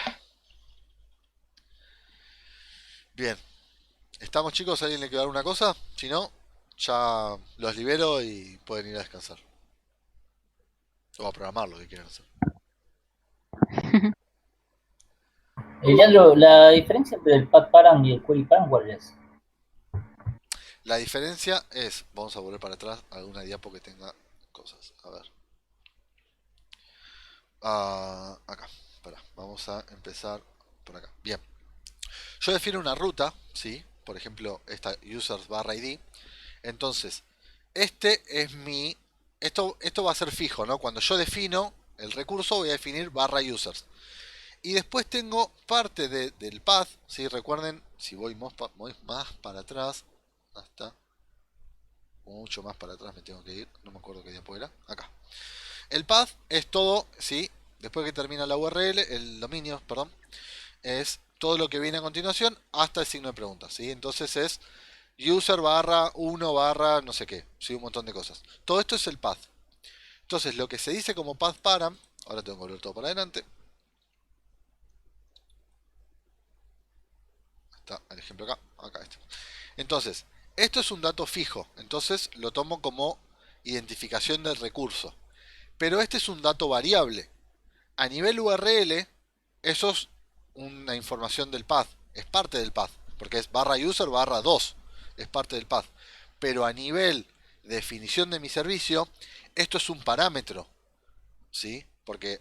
B: Bien. ¿Estamos, chicos? ¿Alguien le queda alguna cosa? Si no, ya los libero y pueden ir a descansar. O a programar lo que quieran hacer.
C: Leandro, la diferencia entre el Pad Param y el Query Param, ¿cuál es?
B: La diferencia es, vamos a volver para atrás, alguna diapo que tenga cosas. A ver. Acá. Vamos a empezar por acá. Bien. Yo defino una ruta, ¿sí? Por ejemplo, esta users barra id. Entonces, este es mi... Esto va a ser fijo, ¿no? Cuando yo defino el recurso voy a definir barra users. Y después tengo parte del path, ¿sí? Recuerden, si voy más para atrás, hasta mucho más para atrás me tengo que ir, no me acuerdo qué diapo era, acá. El path es todo, ¿sí? Después que termina la URL, el dominio, perdón, es todo lo que viene a continuación hasta el signo de pregunta, ¿sí? Entonces es user barra 1 barra no sé qué, ¿sí? Un montón de cosas. Todo esto es el path. Entonces lo que se dice como path param, ahora tengo que volver todo para adelante. Está el ejemplo acá este. Entonces, esto es un dato fijo, entonces lo tomo como identificación del recurso. Pero este es un dato variable. A nivel URL, eso es una información del path, es parte del path, porque es barra user barra 2, es parte del path. Pero a nivel definición de mi servicio, esto es un parámetro, ¿sí? Porque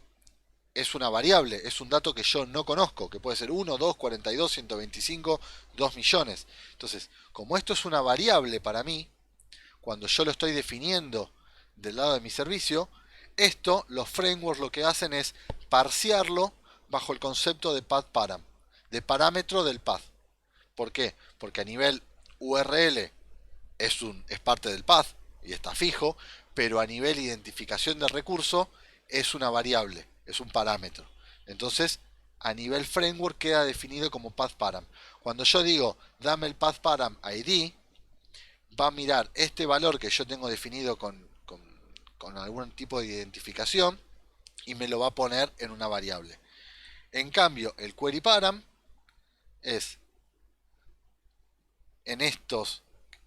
B: es una variable, es un dato que yo no conozco, que puede ser 1, 2, 42, 125, 2 millones. Entonces, como esto es una variable para mí, cuando yo lo estoy definiendo del lado de mi servicio, esto, los frameworks lo que hacen es parsearlo bajo el concepto de path param, de parámetro del path. ¿Por qué? Porque a nivel URL es parte del path y está fijo, pero a nivel identificación de recurso es una variable, es un parámetro. Entonces, a nivel framework queda definido como path param. Cuando yo digo, dame el path param ID, va a mirar este valor que yo tengo definido con algún tipo de identificación y me lo va a poner en una variable. En cambio, el query param es en estos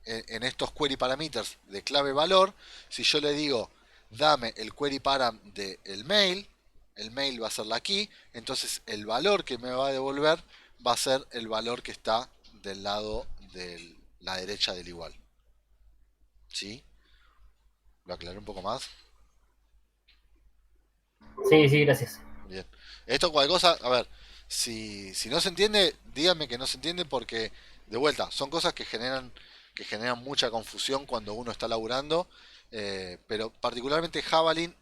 B: en estos query parameters de clave valor, si yo le digo dame el query param del mail, el mail va a ser la key, entonces el valor que me va a devolver va a ser el valor que está del lado de la derecha del igual. ¿Sí? ¿Lo aclaré un poco más?
C: Sí, gracias.
B: Bien. Esto cualquier cosa, a ver, si no se entiende, díganme que no se entiende porque, de vuelta, son cosas que generan mucha confusión cuando uno está laburando, pero particularmente Javelin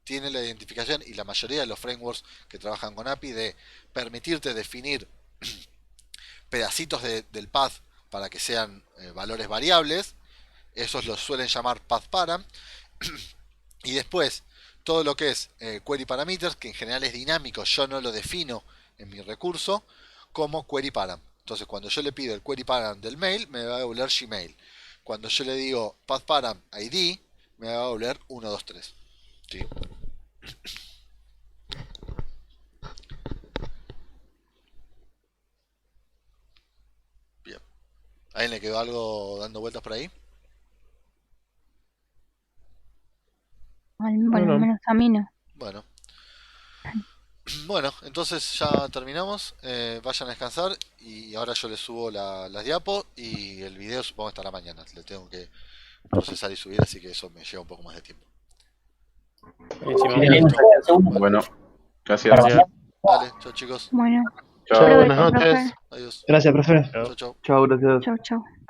B: tiene la identificación y la mayoría de los frameworks que trabajan con API de permitirte definir pedacitos del path para que sean valores variables. Esos los suelen llamar path param. Y después, todo lo que es query parameters, que en general es dinámico, yo no lo defino en mi recurso, como query param. Entonces, cuando yo le pido el query param del mail, me va a devolver Gmail. Cuando yo le digo path param ID, me va a devolver 1, 2, 3. ¿Sí? Bien. ¿A alguien le quedó algo dando vueltas por ahí?
F: Bueno,
G: No.
F: menos a mí no.
B: Bueno. Bueno, entonces ya terminamos. Vayan a descansar y ahora yo les subo las diapos y el video supongo que estará mañana. Le tengo que procesar y subir, así que eso me lleva un poco más de tiempo.
A: Buenísimo.
C: Tenemos el segundo
G: Bueno, gracias.
C: para
G: Gracias.
C: mañana.
B: Dale, chao chicos.
F: Bueno,
G: Chao,
F: provecho,
G: buenas noches.
F: profe.
B: Adiós.
H: Gracias, profe.
B: Chao, chao.
H: Chao, gracias.
F: Chau, chau.